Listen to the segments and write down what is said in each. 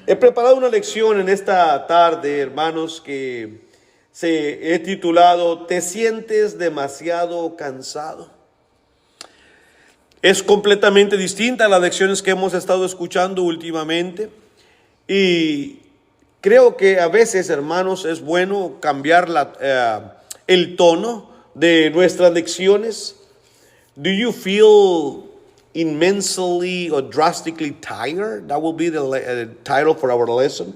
He preparado una lección en esta tarde, hermanos, que he titulado ¿Te sientes demasiado cansado? Es completamente distinta a las lecciones que hemos estado escuchando últimamente y creo que a veces, hermanos, es bueno cambiar el tono de nuestras lecciones. Do you feel immensely or drastically tired? That will be the title for our lesson.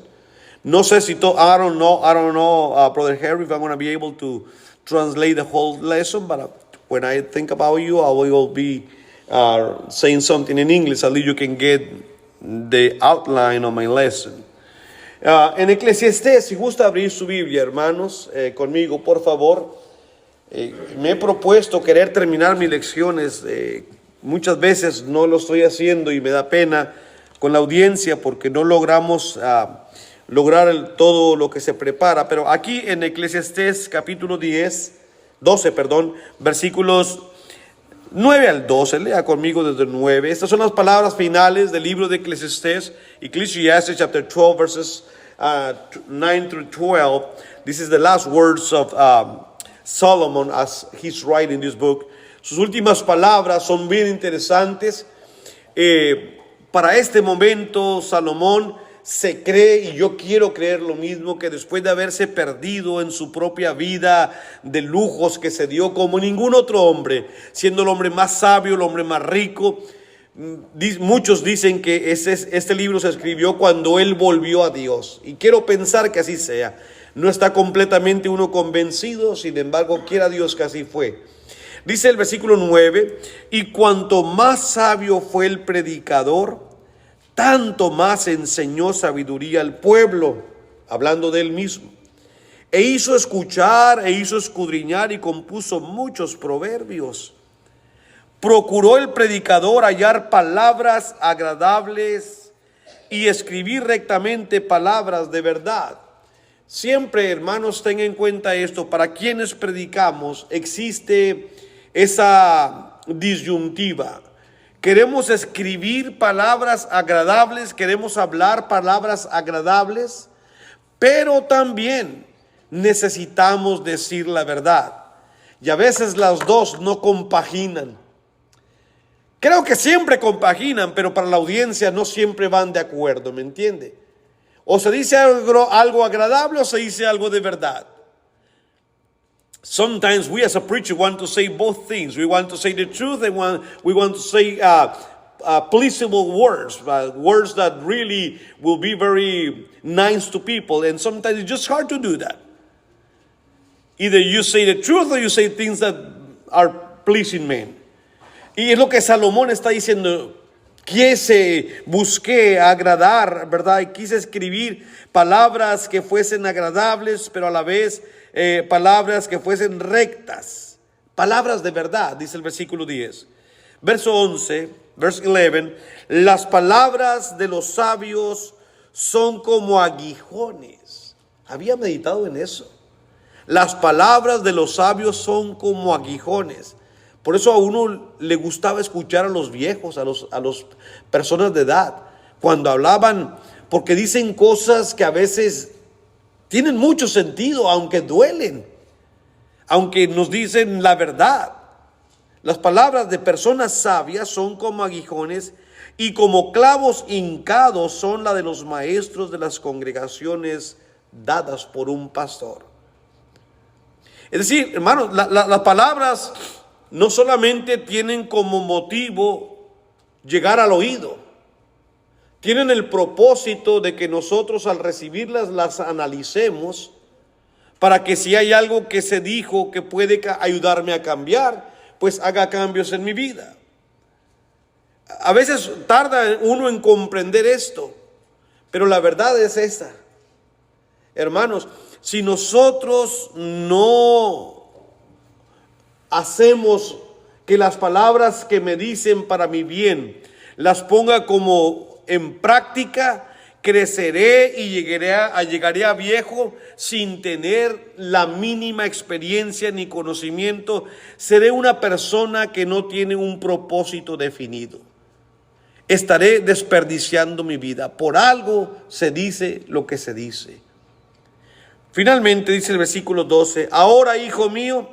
No sé si I don't know, Brother Harry, if I'm going to be able to translate the whole lesson, but when I think about you, I will be saying something in English, at least you can get the outline of my lesson. En Eclesiastés, si gusta abrir su Biblia, hermanos, conmigo, por favor. Me he propuesto querer terminar mis lecciones. Muchas veces no lo estoy haciendo y me da pena con la audiencia porque no logramos lograr todo lo que se prepara. Pero aquí en Eclesiastés capítulo 12, versículos 9 al 12, lea conmigo desde el 9. Estas son las palabras finales del libro de Eclesiastés, Ecclesiastes chapter 12, verses 9 through 12. This is the last words of Solomon as he's writing this book. Sus últimas palabras son bien interesantes. Para este momento, Salomón se cree, y yo quiero creer lo mismo, que después de haberse perdido en su propia vida de lujos que se dio como ningún otro hombre, siendo el hombre más sabio, el hombre más rico, muchos dicen que este libro se escribió cuando él volvió a Dios, y quiero pensar que así sea. No está completamente uno convencido, sin embargo, quiera Dios que así fue. Dice el versículo 9, y cuanto más sabio fue el predicador, tanto más enseñó sabiduría al pueblo, hablando de él mismo. E hizo escuchar, e hizo escudriñar, y compuso muchos proverbios. Procuró el predicador hallar palabras agradables y escribir rectamente palabras de verdad. Siempre, hermanos, tengan en cuenta esto: para quienes predicamos existe esa disyuntiva. Queremos escribir palabras agradables, queremos hablar palabras agradables, pero también necesitamos decir la verdad. Y a veces las dos no compaginan. Creo que siempre compaginan, pero para la audiencia no siempre van de acuerdo, ¿me entiende? O se dice algo agradable o se dice algo de verdad. Sometimes we as a preacher want to say both things. We want to say the truth and we want to say pleasable words, words that really will be very nice to people. And sometimes it's just hard to do that. Either you say the truth or you say things that are pleasing men. Y es lo que Salomón está diciendo. Busqué agradar, ¿verdad? Y quise escribir palabras que fuesen agradables, pero a la vez palabras que fuesen rectas. Palabras de verdad, dice el versículo 10. Verso 11, verse 11. Las palabras de los sabios son como aguijones. Había meditado en eso. Las palabras de los sabios son como aguijones. Por eso a uno le gustaba escuchar a los viejos, a las personas de edad, cuando hablaban, porque dicen cosas que a veces tienen mucho sentido, aunque duelen, aunque nos dicen la verdad. Las palabras de personas sabias son como aguijones y como clavos hincados son la de los maestros de las congregaciones dadas por un pastor. Es decir, hermanos, las palabras no solamente tienen como motivo llegar al oído, tienen el propósito de que nosotros al recibirlas las analicemos para que si hay algo que se dijo que puede ayudarme a cambiar, pues haga cambios en mi vida. A veces tarda uno en comprender esto, pero la verdad es esta. Hermanos, si nosotros no hacemos que las palabras que me dicen para mi bien las ponga como en práctica, creceré y llegaré a viejo sin tener la mínima experiencia ni conocimiento. Seré una persona que no tiene un propósito definido. estaré desperdiciando mi vida. Por algo se dice lo que se dice. Finalmente dice el versículo 12, ahora, hijo mío,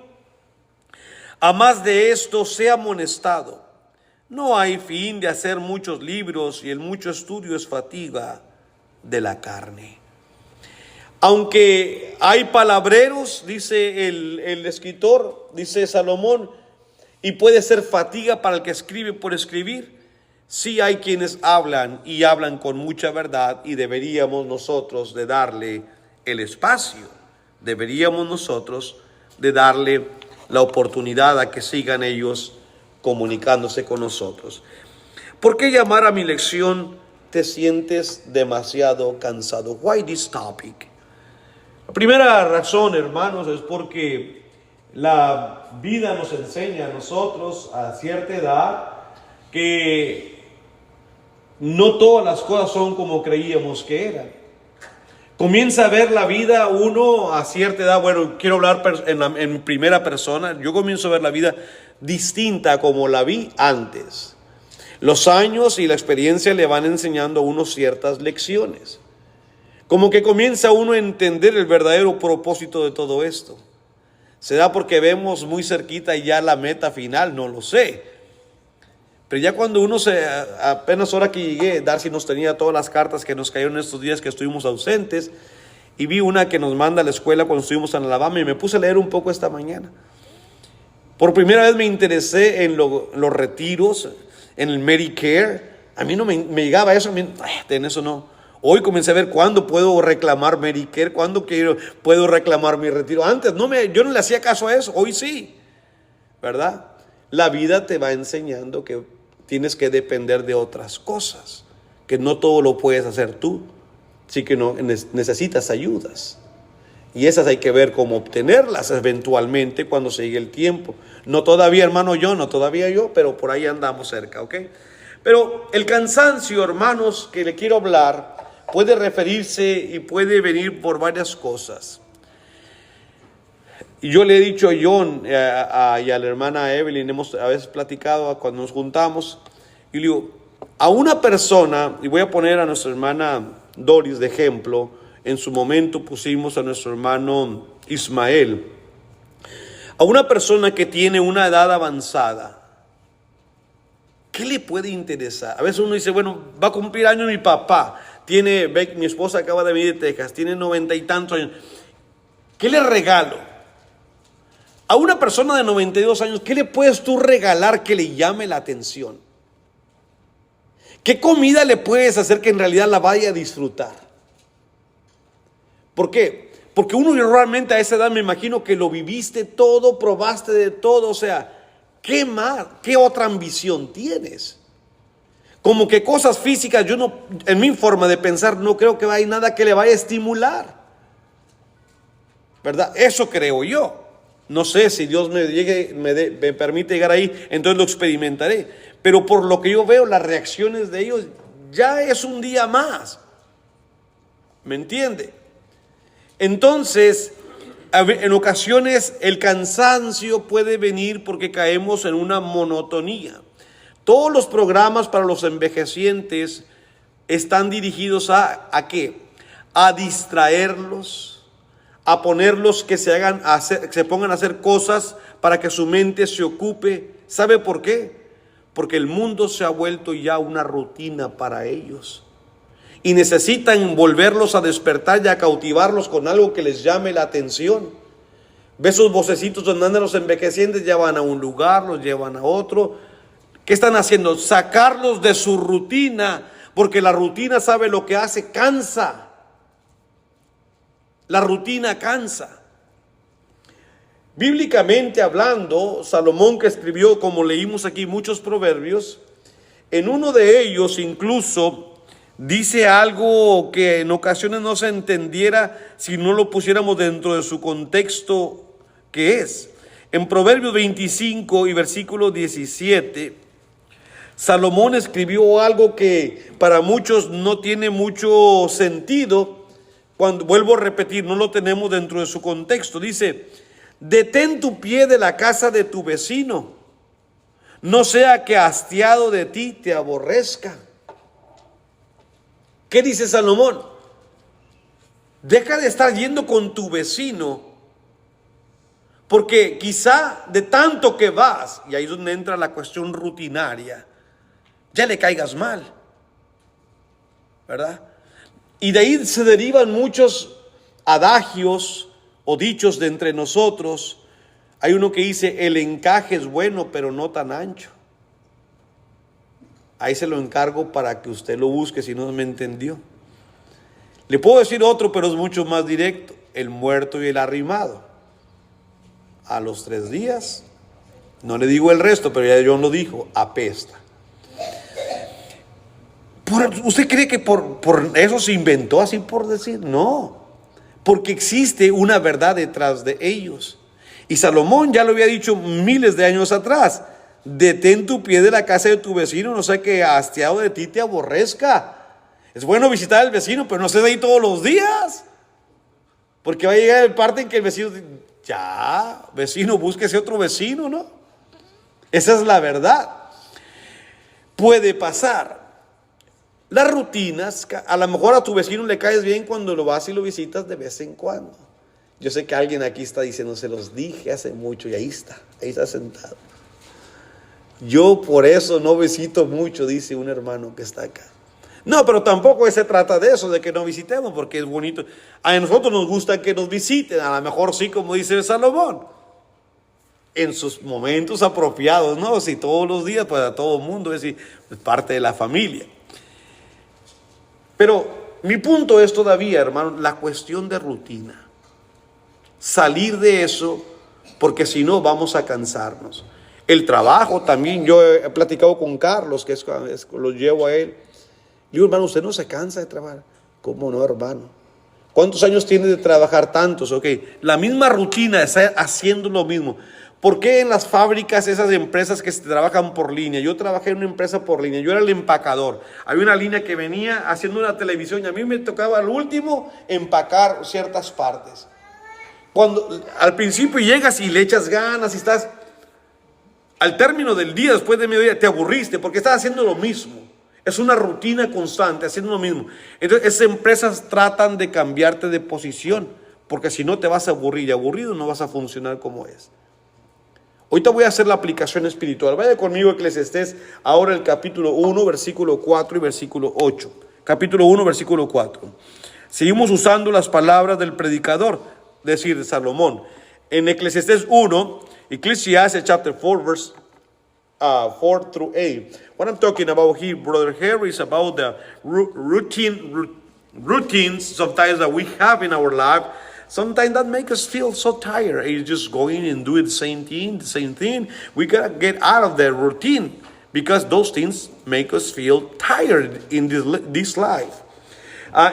a más de esto sea amonestado. No hay fin de hacer muchos libros, y el mucho estudio es fatiga de la carne. Aunque hay palabreros, dice el escritor, dice Salomón, y puede ser fatiga para el que escribe por escribir, sí hay quienes hablan y hablan con mucha verdad, y deberíamos nosotros de darle el espacio. Deberíamos nosotros de darle la oportunidad a que sigan ellos comunicándose con nosotros. ¿Por qué llamar a mi lección te sientes demasiado cansado? Why this topic? La primera razón, hermanos, es porque la vida nos enseña a nosotros a cierta edad que no todas las cosas son como creíamos que eran. Comienza a ver la vida uno a cierta edad. Bueno, quiero hablar en primera persona. Yo comienzo a ver la vida distinta a como la vi antes. Los años y la experiencia le van enseñando a uno ciertas lecciones. Como que comienza uno a entender el verdadero propósito de todo esto. ¿Será porque vemos muy cerquita ya la meta final? No lo sé. Pero ya cuando uno apenas ahora que llegué, Darcy nos tenía todas las cartas que nos cayeron estos días que estuvimos ausentes, y vi una que nos manda a la escuela cuando estuvimos en Alabama, y me puse a leer un poco esta mañana. Por primera vez me interesé en los retiros, en el Medicare. A mí no me llegaba eso, en eso no. Hoy comencé a ver cuándo puedo reclamar Medicare, cuándo puedo reclamar mi retiro. Antes yo no le hacía caso a eso, hoy sí, ¿verdad? La vida te va enseñando que tienes que depender de otras cosas, que no todo lo puedes hacer tú, sí que no necesitas ayudas. Y esas hay que ver cómo obtenerlas eventualmente cuando se llegue el tiempo. No todavía, hermano, no todavía yo, pero por ahí andamos cerca, ¿ok? Pero el cansancio, hermanos, que le quiero hablar, puede referirse y puede venir por varias cosas. Y yo le he dicho a John y a la hermana Evelyn, hemos a veces platicado cuando nos juntamos, y le digo, a una persona, y voy a poner a nuestra hermana Doris de ejemplo, en su momento pusimos a nuestro hermano Ismael, a una persona que tiene una edad avanzada, ¿qué le puede interesar? A veces uno dice, bueno, va a cumplir años mi papá, mi esposa acaba de venir de Texas, tiene 90 y tantos años, ¿qué le regalo? A una persona de 92 años, ¿qué le puedes tú regalar que le llame la atención? ¿Qué comida le puedes hacer que en realidad la vaya a disfrutar? ¿Por qué? Porque uno realmente a esa edad me imagino que lo viviste todo, probaste de todo. O sea, ¿qué más? ¿Qué otra ambición tienes? Como que cosas físicas, en mi forma de pensar, no creo que haya nada que le vaya a estimular, ¿verdad? Eso creo yo. No sé si Dios me permite llegar ahí, entonces lo experimentaré. Pero por lo que yo veo, las reacciones de ellos ya es un día más. ¿Me entiende? Entonces, en ocasiones el cansancio puede venir porque caemos en una monotonía. Todos los programas para los envejecientes están dirigidos ¿a qué? A distraerlos, a ponerlos que se pongan a hacer cosas para que su mente se ocupe. ¿Sabe por qué? Porque el mundo se ha vuelto ya una rutina para ellos. Y necesitan volverlos a despertar y a cautivarlos con algo que les llame la atención. Ve esos vocecitos donde andan los envejecientes, ya van a un lugar, los llevan a otro. ¿Qué están haciendo? Sacarlos de su rutina, porque la rutina, ¿sabe lo que hace? Cansa. La rutina cansa. Bíblicamente hablando, Salomón, que escribió, como leímos aquí, muchos proverbios, en uno de ellos incluso dice algo que en ocasiones no se entendiera si no lo pusiéramos dentro de su contexto que es. En Proverbios 25 y versículo 17, Salomón escribió algo que para muchos no tiene mucho sentido. Cuando vuelvo a repetir, no lo tenemos dentro de su contexto. Dice, detén tu pie de la casa de tu vecino, no sea que hastiado de ti te aborrezca. ¿Qué dice Salomón? Deja de estar yendo con tu vecino, porque quizá de tanto que vas, y ahí es donde entra la cuestión rutinaria, ya le caigas mal, ¿verdad? Y de ahí se derivan muchos adagios o dichos de entre nosotros. Hay uno que dice, el encaje es bueno, pero no tan ancho. Ahí se lo encargo para que usted lo busque si no me entendió. Le puedo decir otro, pero es mucho más directo. El muerto y el arrimado. A los 3 días, no le digo el resto, pero ya John lo dijo, apesta. ¿Usted cree que por eso se inventó así por decir? No, porque existe una verdad detrás de ellos. Y Salomón ya lo había dicho miles de años atrás. Detén tu pie de la casa de tu vecino, no sea que hastiado de ti te aborrezca. Es bueno visitar al vecino, pero no estés ahí todos los días, porque va a llegar el parte en que el vecino, ya, vecino, búsquese otro vecino, ¿no? Esa es la verdad. Puede pasar. Las rutinas, a lo mejor a tu vecino le caes bien cuando lo vas y lo visitas de vez en cuando. Yo sé que alguien aquí está diciendo, se los dije hace mucho, y ahí está sentado. Yo por eso no visito mucho, dice un hermano que está acá. No, pero tampoco se trata de eso, de que no visitemos, porque es bonito. A nosotros nos gusta que nos visiten, a lo mejor sí, como dice Salomón, en sus momentos apropiados, ¿no? Si todos los días, para todo el mundo, es parte de la familia. Pero mi punto es todavía, hermano, la cuestión de rutina. Salir de eso, porque si no vamos a cansarnos. El trabajo también, yo he platicado con Carlos, que lo llevo a él. Le digo, hermano, ¿usted no se cansa de trabajar? ¿Cómo no, hermano? ¿Cuántos años tiene de trabajar tantos? Ok, la misma rutina, está haciendo lo mismo. ¿Por qué en las fábricas, esas empresas que se trabajan por línea? Yo trabajé en una empresa por línea, yo era el empacador. Había una línea que venía haciendo una televisión y a mí me tocaba al último empacar ciertas partes. Cuando al principio llegas y le echas ganas y estás, al término del día, después de mediodía, te aburriste porque estás haciendo lo mismo. Es una rutina constante, haciendo lo mismo. Entonces esas empresas tratan de cambiarte de posición, porque si no te vas a aburrir, y aburrido no vas a funcionar como es. Ahorita voy a hacer la aplicación espiritual. Vaya conmigo a Eclesiastés, ahora el capítulo 1, versículo 4 y versículo 8. Capítulo 1, versículo 4. Seguimos usando las palabras del predicador, es decir, de Salomón. En Eclesiastés 1, Ecclesiastes chapter 4, verse 4 through 8. What I'm talking about here, Brother Harry, is about the routines sometimes that we have in our life. Sometimes that make us feel so tired. It's just going and doing the same thing. We gotta get out of the routine because those things make us feel tired in this life.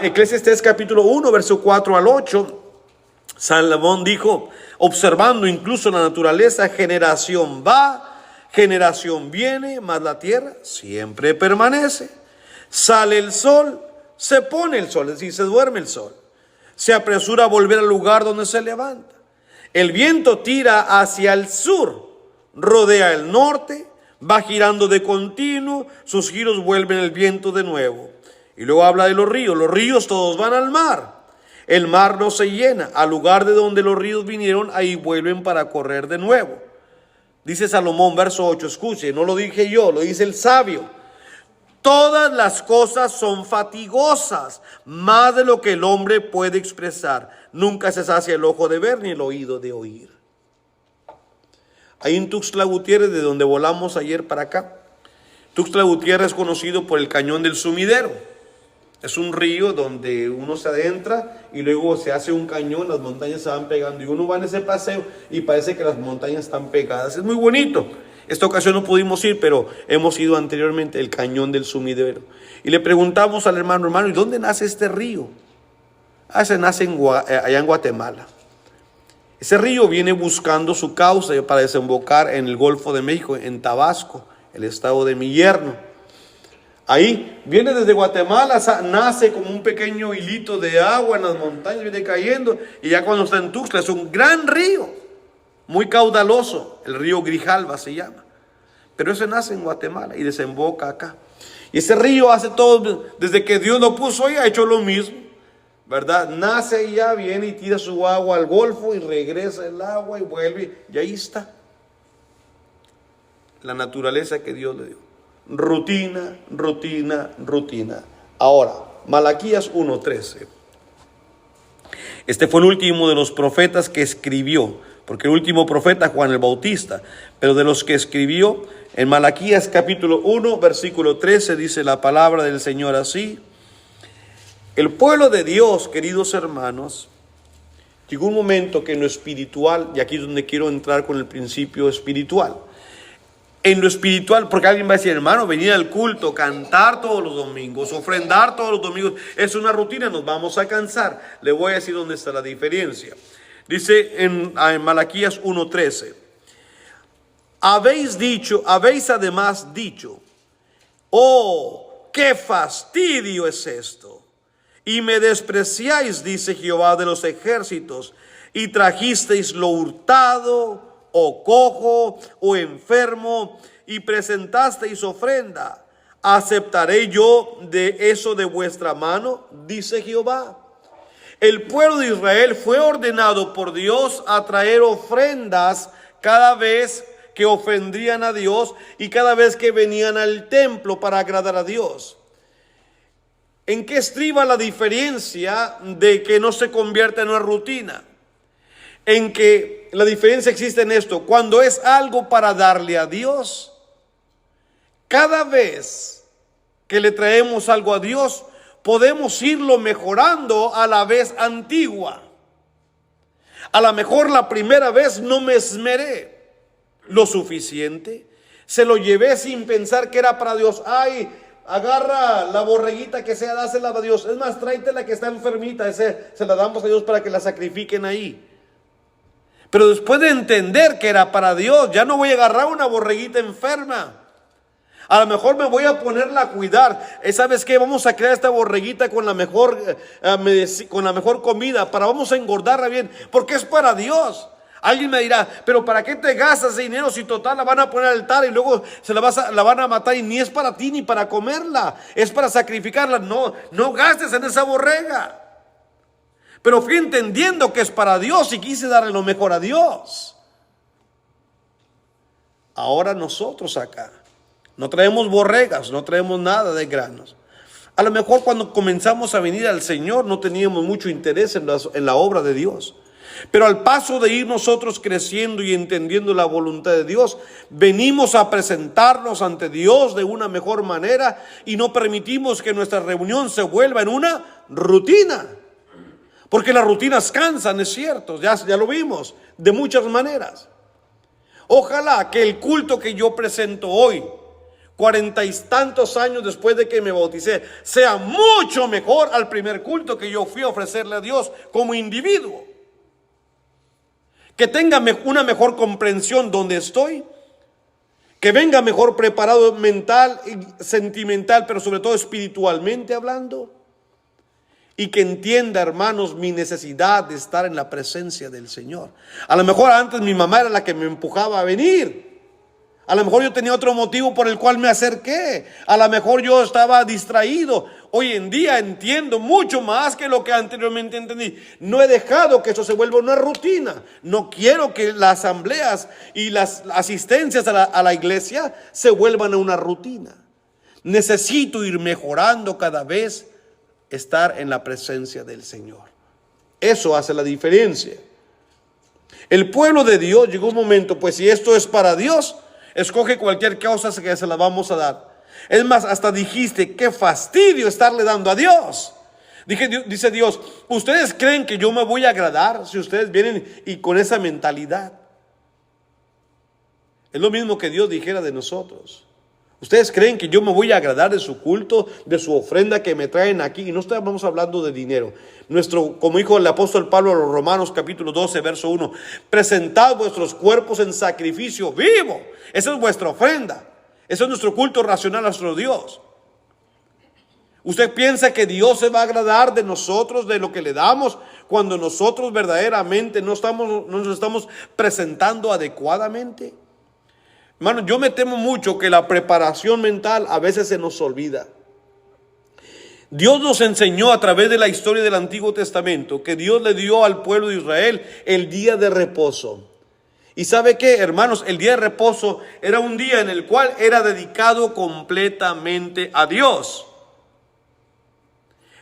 Eclesiastés capítulo 1, verso 4 al 8. Salomón dijo, observando incluso la naturaleza, generación va, generación viene, mas la tierra siempre permanece. Sale el sol, se pone el sol, es decir, se duerme el sol. Se apresura a volver al lugar donde se levanta. El viento tira hacia el sur, rodea el norte, va girando de continuo, sus giros vuelven el viento de nuevo. Y luego habla de los ríos todos van al mar. El mar no se llena, al lugar de donde los ríos vinieron, ahí vuelven para correr de nuevo. Dice Salomón, verso 8, escuche, no lo dije yo, lo dice el sabio. Todas las cosas son fatigosas, más de lo que el hombre puede expresar. Nunca se sacia el ojo de ver ni el oído de oír. Ahí en Tuxtla Gutiérrez, de donde volamos ayer para acá. Tuxtla Gutiérrez es conocido por el Cañón del Sumidero. Es un río donde uno se adentra y luego se hace un cañón, las montañas se van pegando y uno va en ese paseo y parece que las montañas están pegadas. Es muy bonito. Esta ocasión no pudimos ir, pero hemos ido anteriormente, el Cañón del Sumidero. Y le preguntamos al hermano, ¿y dónde nace este río? Se nace allá en Guatemala. Ese río viene buscando su cauce para desembocar en el Golfo de México, en Tabasco, el estado de mi yerno. Ahí viene desde Guatemala, nace como un pequeño hilito de agua en las montañas, viene cayendo, y ya cuando está en Tuxtla es un gran río. Muy caudaloso, el río Grijalva se llama. Pero ese nace en Guatemala y desemboca acá. Y ese río hace todo, desde que Dios lo puso ahí, ha hecho lo mismo, ¿verdad? Nace y ya viene y tira su agua al golfo y regresa el agua y vuelve. Y ahí está la naturaleza que Dios le dio. Rutina, rutina, rutina. Ahora, Malaquías 1:13. Este fue el último de los profetas que escribió, porque el último profeta Juan el Bautista, pero de los que escribió, en Malaquías capítulo 1, versículo 13, dice la palabra del Señor así: el pueblo de Dios, queridos hermanos, llegó un momento que en lo espiritual, y aquí es donde quiero entrar con el principio espiritual, en lo espiritual, porque alguien va a decir, hermano, venir al culto, cantar todos los domingos, ofrendar todos los domingos, es una rutina, nos vamos a cansar. Le voy a decir dónde está la diferencia. Dice en Malaquías 1:13, habéis además dicho, oh, qué fastidio es esto, y me despreciáis, dice Jehová de los ejércitos, y trajisteis lo hurtado, o cojo, o enfermo, y presentasteis ofrenda. ¿Aceptaré yo de eso de vuestra mano? Dice Jehová. El pueblo de Israel fue ordenado por Dios a traer ofrendas cada vez que ofendían a Dios y cada vez que venían al templo para agradar a Dios. ¿En qué estriba la diferencia de que no se convierta en una rutina? En que la diferencia existe en esto: cuando es algo para darle a Dios, cada vez que le traemos algo a Dios, podemos irlo mejorando a la vez antigua. A lo mejor la primera vez no me esmeré lo suficiente, se lo llevé sin pensar que era para Dios. Ay, agarra la borreguita que sea, dásela a Dios. Es más, tráete la que está enfermita, se la damos a Dios para que la sacrifiquen ahí. Pero después de entender que era para Dios, ya no voy a agarrar una borreguita enferma. A lo mejor me voy a ponerla a cuidar. ¿Sabes qué? Vamos a crear esta borreguita con la mejor comida, vamos a engordarla bien, porque es para Dios. Alguien me dirá, pero ¿para qué te gastas ese dinero si total la van a poner al altar y luego la van a matar y ni es para ti ni para comerla, es para sacrificarla? No gastes en esa borrega. Pero fui entendiendo que es para Dios y quise darle lo mejor a Dios. Ahora nosotros acá no traemos borregas, no traemos nada de granos. A lo mejor cuando comenzamos a venir al Señor no teníamos mucho interés en la obra de Dios. Pero al paso de ir nosotros creciendo y entendiendo la voluntad de Dios, venimos a presentarnos ante Dios de una mejor manera y no permitimos que nuestra reunión se vuelva en una rutina. Porque las rutinas cansan, es cierto, ya lo vimos, de muchas maneras. Ojalá que el culto que yo presento hoy, 40 y tantos años después de que me bauticé, sea mucho mejor al primer culto que yo fui a ofrecerle a Dios como individuo. Que tenga una mejor comprensión donde estoy, que venga mejor preparado mental y sentimental, pero sobre todo espiritualmente hablando. Y que entienda, hermanos, mi necesidad de estar en la presencia del Señor. A lo mejor antes mi mamá era la que me empujaba a venir. A lo mejor yo tenía otro motivo por el cual me acerqué. A lo mejor yo estaba distraído. Hoy en día entiendo mucho más que lo que anteriormente entendí. No he dejado que eso se vuelva una rutina. No quiero que las asambleas y las asistencias a la iglesia se vuelvan a una rutina. Necesito ir mejorando cada vez, estar en la presencia del Señor. Eso hace la diferencia. El pueblo de Dios llegó un momento, pues si esto es para Dios, escoge cualquier causa que se la vamos a dar. Es más, hasta dijiste, qué fastidio estarle dando a Dios. Dice Dios, ¿ustedes creen que yo me voy a agradar si ustedes vienen y con esa mentalidad? Es lo mismo que Dios dijera de nosotros. ¿Ustedes creen que yo me voy a agradar de su culto, de su ofrenda que me traen aquí? Y no estamos hablando de dinero. Como dijo el apóstol Pablo a los Romanos capítulo 12, verso 1, presentad vuestros cuerpos en sacrificio vivo. Esa es vuestra ofrenda. Ese es nuestro culto racional a nuestro Dios. ¿Usted piensa que Dios se va a agradar de nosotros, de lo que le damos, cuando nosotros verdaderamente no nos estamos presentando adecuadamente? Hermano, yo me temo mucho que la preparación mental a veces se nos olvida. Dios nos enseñó a través de la historia del Antiguo Testamento que Dios le dio al pueblo de Israel el día de reposo. ¿Y sabe qué, hermanos? El día de reposo era un día en el cual era dedicado completamente a Dios.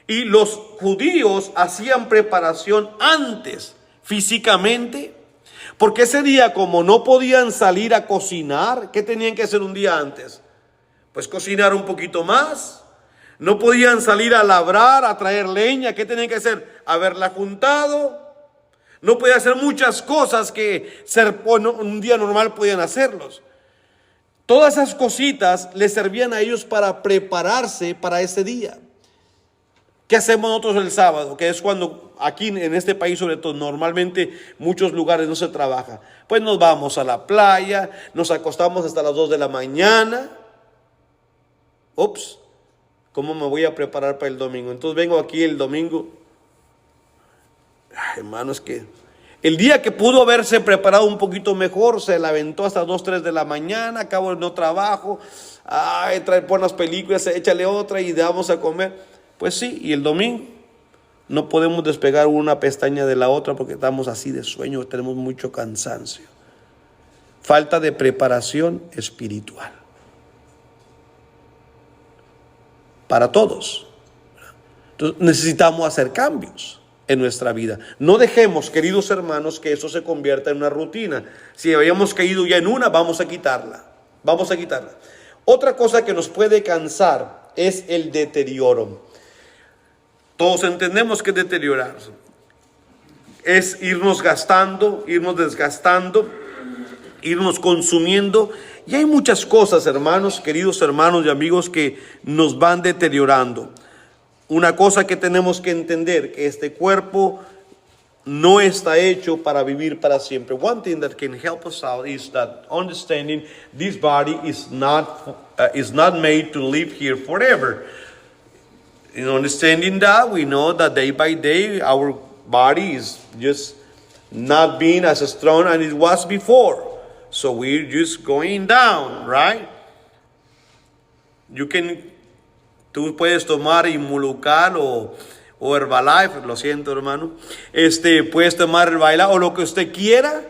Y los judíos hacían preparación antes, físicamente, porque ese día, como no podían salir a cocinar, ¿qué tenían que hacer un día antes? Pues cocinar un poquito más. No podían salir a labrar, a traer leña. ¿Qué tenían que hacer? Haberla juntado. No podían hacer muchas cosas que un día normal podían hacerlos. Todas esas cositas les servían a ellos para prepararse para ese día. ¿Qué hacemos nosotros el sábado? Que es cuando aquí en este país, sobre todo, normalmente muchos lugares no se trabaja. Pues nos vamos a la playa, nos acostamos hasta las 2 de la mañana. Ups, ¿cómo me voy a preparar para el domingo? Entonces vengo aquí el domingo. Ay, hermano, es que el día que pudo haberse preparado un poquito mejor, se la aventó hasta 2, 3 de la mañana, acabo no trabajo. Ay, trae buenas películas, échale otra y vamos a comer. Pues sí, y el domingo no podemos despegar una pestaña de la otra porque estamos así de sueño, tenemos mucho cansancio. Falta de preparación espiritual. Para todos. Entonces necesitamos hacer cambios en nuestra vida. No dejemos, queridos hermanos, que eso se convierta en una rutina. Si habíamos caído ya en una, vamos a quitarla. Vamos a quitarla. Otra cosa que nos puede cansar es el deterioro. Todos entendemos que es deteriorarse. Es irnos gastando, irnos desgastando, irnos consumiendo. Y hay muchas cosas, hermanos, queridos hermanos y amigos, que nos van deteriorando. Una cosa que tenemos que entender, que este cuerpo no está hecho para vivir para siempre. One thing that can help us out is that understanding this body is not made to live here forever. In understanding that, we know that day by day our body is just not being as strong as it was before. So we're just going down, right? Tú puedes tomar Inmulucal o Herbalife, lo siento, hermano. Puedes tomar Herbalife o lo que usted quiera,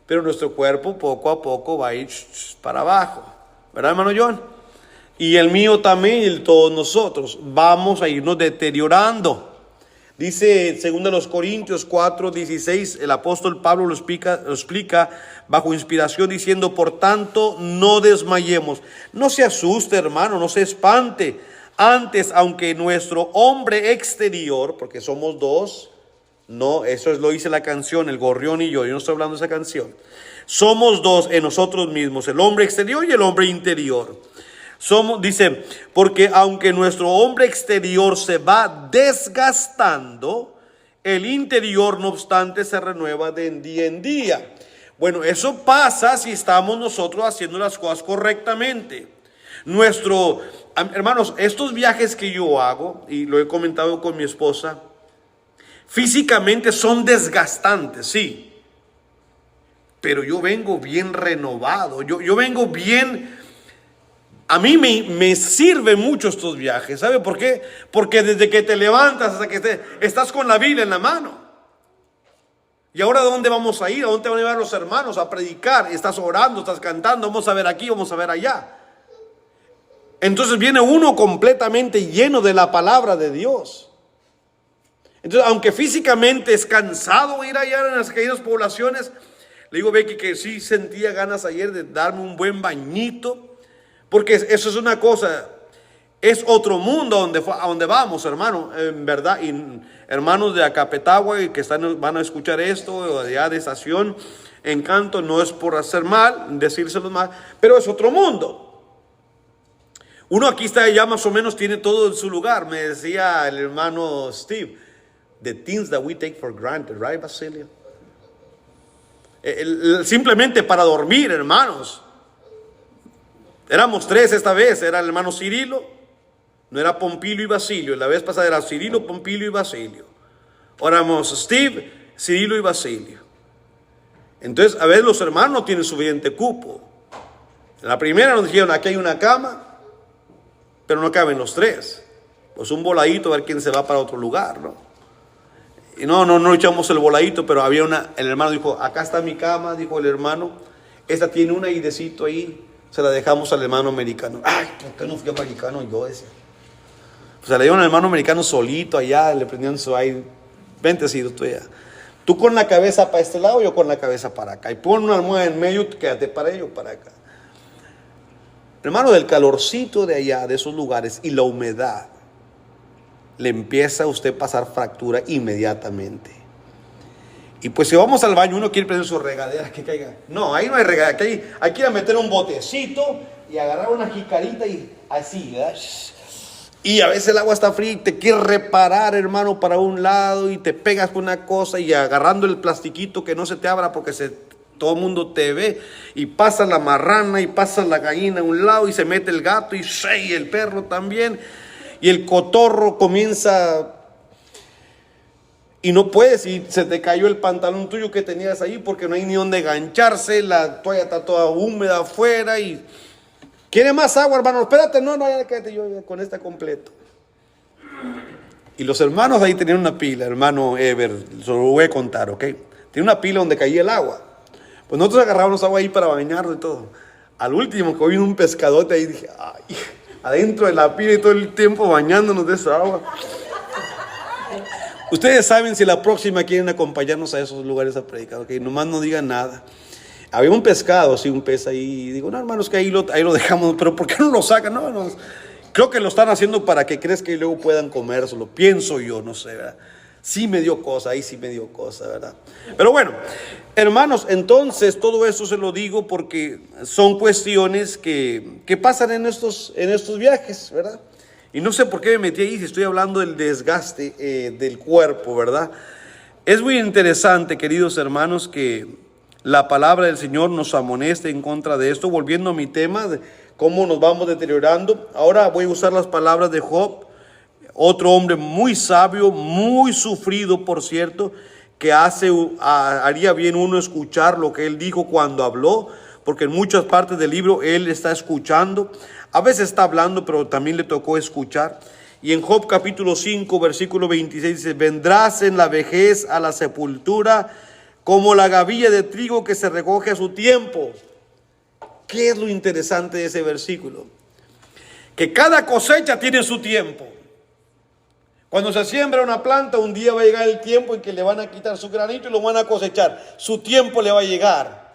pero nuestro cuerpo poco a poco va a ir para abajo, ¿verdad, hermano John? Y el mío también, y todos nosotros vamos a irnos deteriorando. Dice 2 Corintios 4:16, el apóstol Pablo lo explica bajo inspiración diciendo: por tanto, no desmayemos. No se asuste, hermano, no se espante. Antes, aunque nuestro hombre exterior, porque somos dos, no, eso lo dice la canción, el gorrión y yo no estoy hablando de esa canción. Somos dos en nosotros mismos, el hombre exterior y el hombre interior. Dice, porque aunque nuestro hombre exterior se va desgastando, el interior no obstante se renueva de día en día. Bueno, eso pasa si estamos nosotros haciendo las cosas correctamente. Hermanos, estos viajes que yo hago, y lo he comentado con mi esposa, físicamente son desgastantes, sí. Pero yo vengo bien renovado, yo vengo bien. A mí me sirven mucho estos viajes. ¿Sabe por qué? Porque desde que te levantas hasta que estás con la Biblia en la mano. ¿Y ahora dónde vamos a ir? ¿A dónde van a llevar los hermanos a predicar? Estás orando, estás cantando, vamos a ver aquí, vamos a ver allá. Entonces viene uno completamente lleno de la palabra de Dios. Entonces, aunque físicamente es cansado ir allá en las aquellas poblaciones, le digo a Becky que sí sentía ganas ayer de darme un buen bañito. Porque eso es una cosa, es otro mundo a donde vamos, hermano, en verdad. Y hermanos de Acapetagua que van a escuchar esto, o de allá de Estación Encanto, no es por hacer mal, decírselo mal, pero es otro mundo. Uno aquí está ya más o menos tiene todo en su lugar. Me decía el hermano Steve, the things that we take for granted, right, Basilio? Simplemente para dormir, hermanos. Éramos 3 esta vez, era el hermano Cirilo, no era Pompilio y Basilio. La vez pasada era Cirilo, Pompilio y Basilio. Ahora éramos Steve, Cirilo y Basilio. Entonces, a veces los hermanos no tienen suficiente cupo. En la primera nos dijeron, aquí hay una cama, pero no caben los tres. Pues un voladito a ver quién se va para otro lugar, ¿no? Y no echamos el voladito, pero había el hermano dijo, acá está mi cama, dijo el hermano, esta tiene un airecito ahí, se la dejamos al hermano americano. Ay, ¿por qué no fui americano yo ese? O sea, le dieron al hermano americano solito allá, le prendieron su aire. Vente, si tú ya. Tú con la cabeza para este lado, yo con la cabeza para acá. Y pon una almohada en medio, quédate para ello, para acá. Hermano, del calorcito de allá, de esos lugares, y la humedad, le empieza a usted a pasar fractura inmediatamente. Y pues si vamos al baño, uno quiere prender su regadera que caiga. No, ahí no hay regadera, hay que ir a meter un botecito y agarrar una jicarita y así, ¿verdad? Y a veces el agua está fría y te quieres reparar, hermano, para un lado y te pegas con una cosa y agarrando el plastiquito que no se te abra porque todo el mundo te ve y pasa la marrana y pasa la gallina a un lado y se mete el gato y el perro también y el cotorro comienza y no puedes y se te cayó el pantalón tuyo que tenías ahí porque no hay ni donde engancharse, la toalla está toda húmeda afuera y ¿quiere más agua, hermano? Espérate, no, ya quédate yo ya con esta completo. Y los hermanos ahí tenían una pila, hermano Ever, se lo voy a contar, ¿ok? Tiene una pila donde caía el agua. Pues nosotros agarrábamos agua ahí para bañarnos y todo. Al último que vino un pescadote ahí, dije, ay, adentro de la pila y todo el tiempo bañándonos de esa agua. Ustedes saben si la próxima quieren acompañarnos a esos lugares a predicar, ¿ok? Nomás no digan nada. Había un pescado, sí, un pez ahí. Y digo, no, hermanos, que ahí lo dejamos, pero ¿por qué no lo sacan? No, creo que lo están haciendo para que crezca y luego puedan comérselo. Pienso yo, no sé, ¿verdad? Sí me dio cosa, ahí sí me dio cosa, ¿verdad? Pero bueno, hermanos, entonces todo eso se lo digo porque son cuestiones que pasan en estos viajes, ¿verdad? Y no sé por qué me metí ahí si estoy hablando del desgaste del cuerpo, ¿verdad? Es muy interesante, queridos hermanos, que la palabra del Señor nos amoneste en contra de esto. Volviendo a mi tema, de cómo nos vamos deteriorando. Ahora voy a usar las palabras de Job, otro hombre muy sabio, muy sufrido, por cierto, que haría bien uno escuchar lo que él dijo cuando habló, porque en muchas partes del libro él está escuchando. A veces está hablando, pero también le tocó escuchar. Y en Job capítulo 5, versículo 26 dice, vendrás en la vejez a la sepultura como la gavilla de trigo que se recoge a su tiempo. ¿Qué es lo interesante de ese versículo? Que cada cosecha tiene su tiempo. Cuando se siembra una planta, un día va a llegar el tiempo en que le van a quitar su granito y lo van a cosechar. Su tiempo le va a llegar.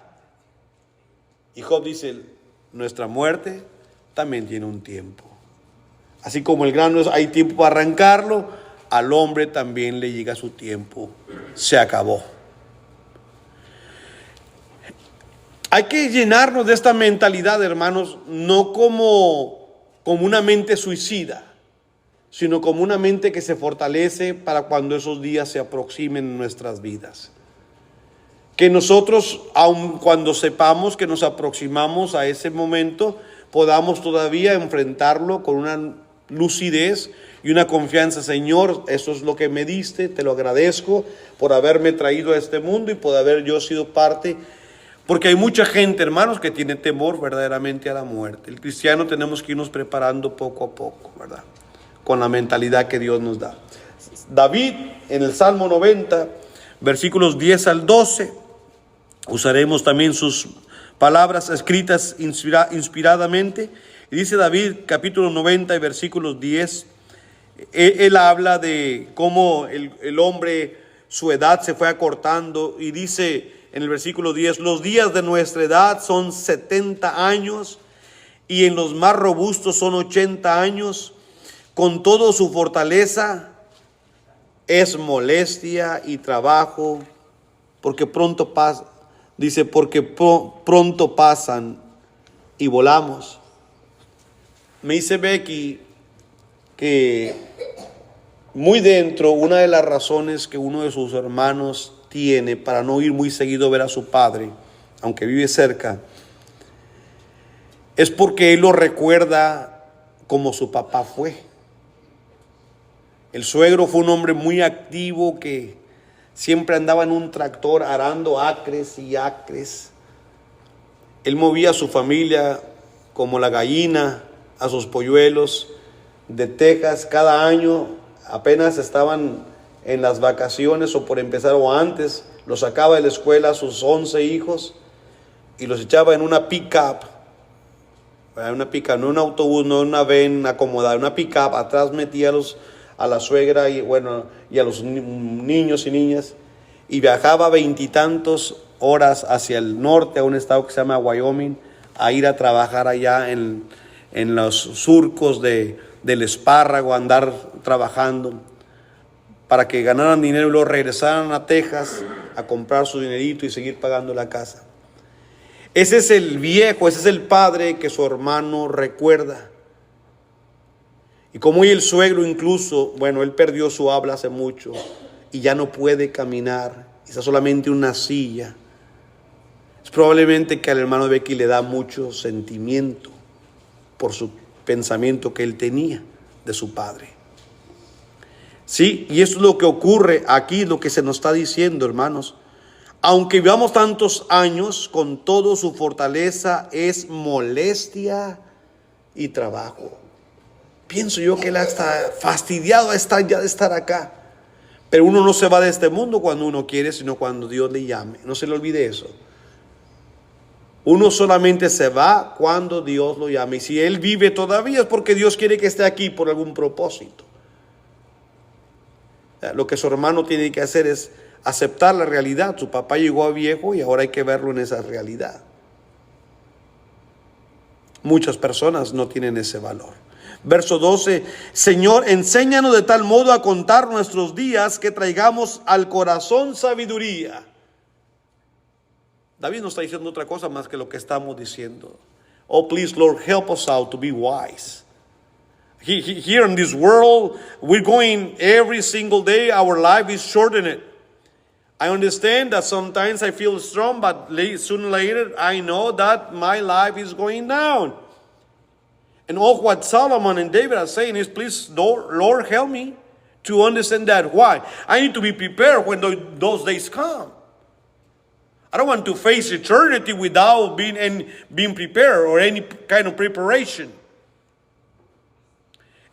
Y Job dice, nuestra muerte también tiene un tiempo. Así como el grano hay tiempo para arrancarlo, al hombre también le llega su tiempo. Se acabó. Hay que llenarnos de esta mentalidad, hermanos, no como una mente suicida, sino como una mente que se fortalece para cuando esos días se aproximen en nuestras vidas. Que nosotros, aun cuando sepamos que nos aproximamos a ese momento, podamos todavía enfrentarlo con una lucidez y una confianza. Señor, eso es lo que me diste, te lo agradezco por haberme traído a este mundo y por haber yo sido parte. Porque hay mucha gente, hermanos, que tiene temor verdaderamente a la muerte. El cristiano tenemos que irnos preparando poco a poco, ¿verdad? Con la mentalidad que Dios nos da. David, en el Salmo 90, versículos 10 al 12, usaremos también sus palabras escritas inspiradamente. Y dice David, capítulo 90 y versículos 10, él habla de cómo el hombre, su edad se fue acortando y dice en el versículo 10, los días de nuestra edad son 70 años y en los más robustos son 80 años. Con todo su fortaleza es molestia y trabajo, porque pronto pasa, dice, porque pronto pasan y volamos. Me dice Becky que muy dentro, una de las razones que uno de sus hermanos tiene para no ir muy seguido a ver a su padre, aunque vive cerca, es porque él lo recuerda como su papá fue. El suegro fue un hombre muy activo que siempre andaba en un tractor arando acres y acres. Él movía a su familia como la gallina a sus polluelos de Texas. Cada año apenas estaban en las vacaciones o por empezar o antes, los sacaba de la escuela a sus 11 hijos y los echaba en una pick-up, no un autobús, no una van acomodada, una pick-up. Atrás metía a la suegra y a los niños y niñas, y viajaba 20 y tantos horas hacia el norte a un estado que se llama Wyoming, a ir a trabajar allá en los surcos del espárrago, a andar trabajando para que ganaran dinero y luego regresaran a Texas a comprar su dinerito y seguir pagando la casa. Ese es el viejo, ese es el padre que su hermano recuerda. Y como hoy el suegro incluso, él perdió su habla hace mucho y ya no puede caminar, está solamente una silla. Es probablemente que al hermano Becky le da mucho sentimiento por su pensamiento que él tenía de su padre. Sí, y eso es lo que ocurre aquí, lo que se nos está diciendo, hermanos. Aunque vivamos tantos años, con todo su fortaleza es molestia y trabajo. Pienso yo que él está fastidiado ya de estar acá. Pero uno no se va de este mundo cuando uno quiere, sino cuando Dios le llame. No se le olvide eso. Uno solamente se va cuando Dios lo llame. Y si él vive todavía es porque Dios quiere que esté aquí por algún propósito. Lo que su hermano tiene que hacer es aceptar la realidad. Su papá llegó a viejo y ahora hay que verlo en esa realidad. Muchas personas no tienen ese valor. Verso 12, Señor, enséñanos de tal modo a contar nuestros días que traigamos al corazón sabiduría. David no está diciendo otra cosa más que lo que estamos diciendo. Oh, please, Lord, help us out to be wise. Here in this world, we're going every single day, our life is shortened. I understand that sometimes I feel strong, but sooner or later, I know that my life is going down. And all what Solomon and David are saying is, please, Lord, help me to understand that. Why? I need to be prepared when those days come. I don't want to face eternity without being prepared or any kind of preparation.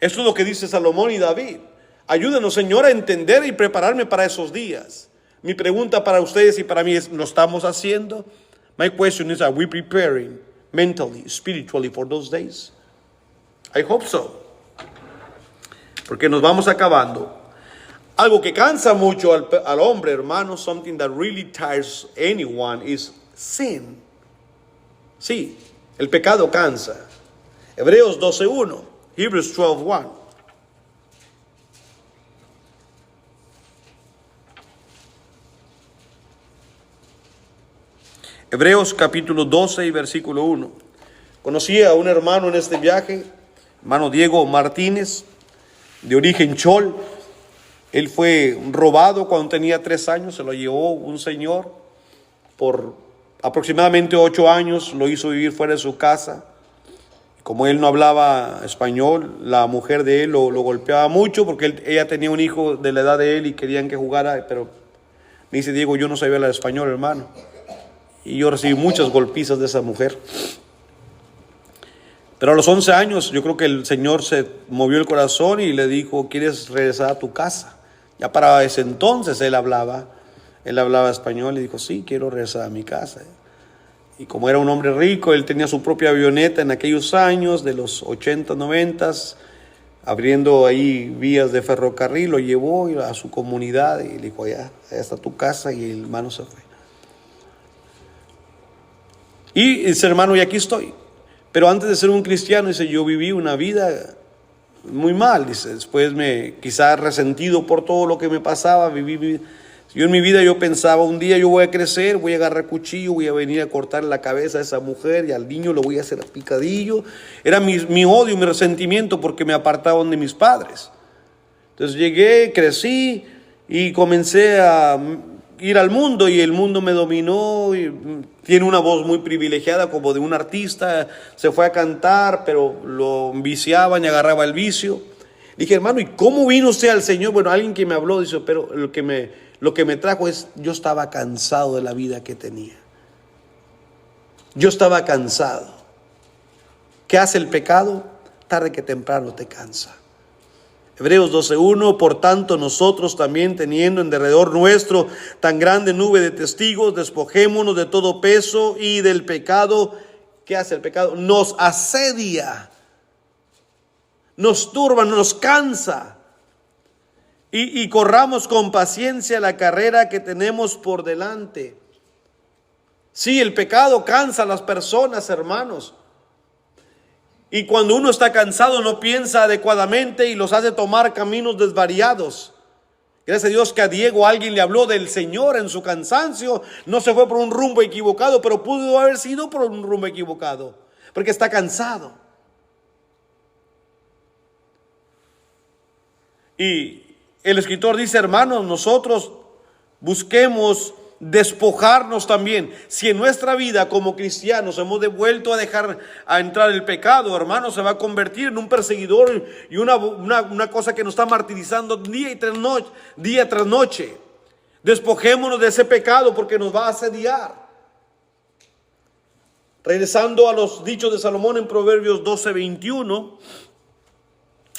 Esto es lo que dice Salomón y David. Ayúdanos, Señor, a entender y prepararme para esos días. Mi pregunta para ustedes y para mí es, ¿lo estamos haciendo? My question is, are we preparing mentally, spiritually for those days? I hope so. Porque nos vamos acabando. Algo que cansa mucho al hombre, hermano, something that really tires anyone is sin. Sí, el pecado cansa. Hebreos 12:1, Hebrews 12:1. Hebreos capítulo 12 y versículo 1. Conocí a un hermano en este viaje, hermano Diego Martínez, de origen chol. Él fue robado cuando tenía 3 años, se lo llevó un señor por aproximadamente 8 años, lo hizo vivir fuera de su casa. Como él no hablaba español, la mujer de él lo golpeaba mucho porque ella tenía un hijo de la edad de él y querían que jugara, pero me dice Diego, yo no sabía hablar español, hermano. Y yo recibí muchas golpizas de esa mujer. Pero a los 11 años yo creo que el Señor se movió el corazón y le dijo, ¿quieres regresar a tu casa? Ya para ese entonces él hablaba español y dijo, sí, quiero regresar a mi casa. Y como era un hombre rico, él tenía su propia avioneta en aquellos años de los 80, 90, abriendo ahí vías de ferrocarril, lo llevó a su comunidad y le dijo, allá está tu casa, y el hermano se fue. Y dice, hermano, y aquí estoy. Pero antes de ser un cristiano, dice, yo viví una vida muy mal. Dice, después quizás resentido por todo lo que me pasaba, yo en mi vida yo pensaba, un día yo voy a crecer, voy a agarrar cuchillo, voy a venir a cortar la cabeza a esa mujer y al niño lo voy a hacer picadillo. Era mi odio, mi resentimiento porque me apartaban de mis padres. Entonces llegué, crecí y comencé a ir al mundo y el mundo me dominó. Y tiene una voz muy privilegiada como de un artista, se fue a cantar, pero lo viciaban y agarraba el vicio. Dije, hermano, ¿y cómo vino usted al Señor? Bueno, alguien que me habló, dice, pero lo que me trajo es, yo estaba cansado de la vida que tenía. Yo estaba cansado. ¿Qué hace el pecado? Tarde que temprano te cansa. Hebreos 12:1, por tanto nosotros también, teniendo en derredor nuestro tan grande nube de testigos, despojémonos de todo peso y del pecado. ¿Qué hace el pecado? Nos asedia, nos turba, nos cansa. Y corramos con paciencia la carrera que tenemos por delante. Sí, el pecado cansa a las personas, hermanos. Y cuando uno está cansado no piensa adecuadamente y los hace tomar caminos desvariados. Gracias a Dios que a Diego alguien le habló del Señor en su cansancio. No se fue por un rumbo equivocado, pero pudo haber sido por un rumbo equivocado, porque está cansado. Y el escritor dice, hermanos, nosotros busquemos despojarnos también. Si en nuestra vida como cristianos hemos devuelto a dejar a entrar el pecado, hermanos, se va a convertir en un perseguidor y una cosa que nos está martirizando día tras noche. Despojémonos de ese pecado porque nos va a asediar. Regresando a los dichos de Salomón en Proverbios 12:21,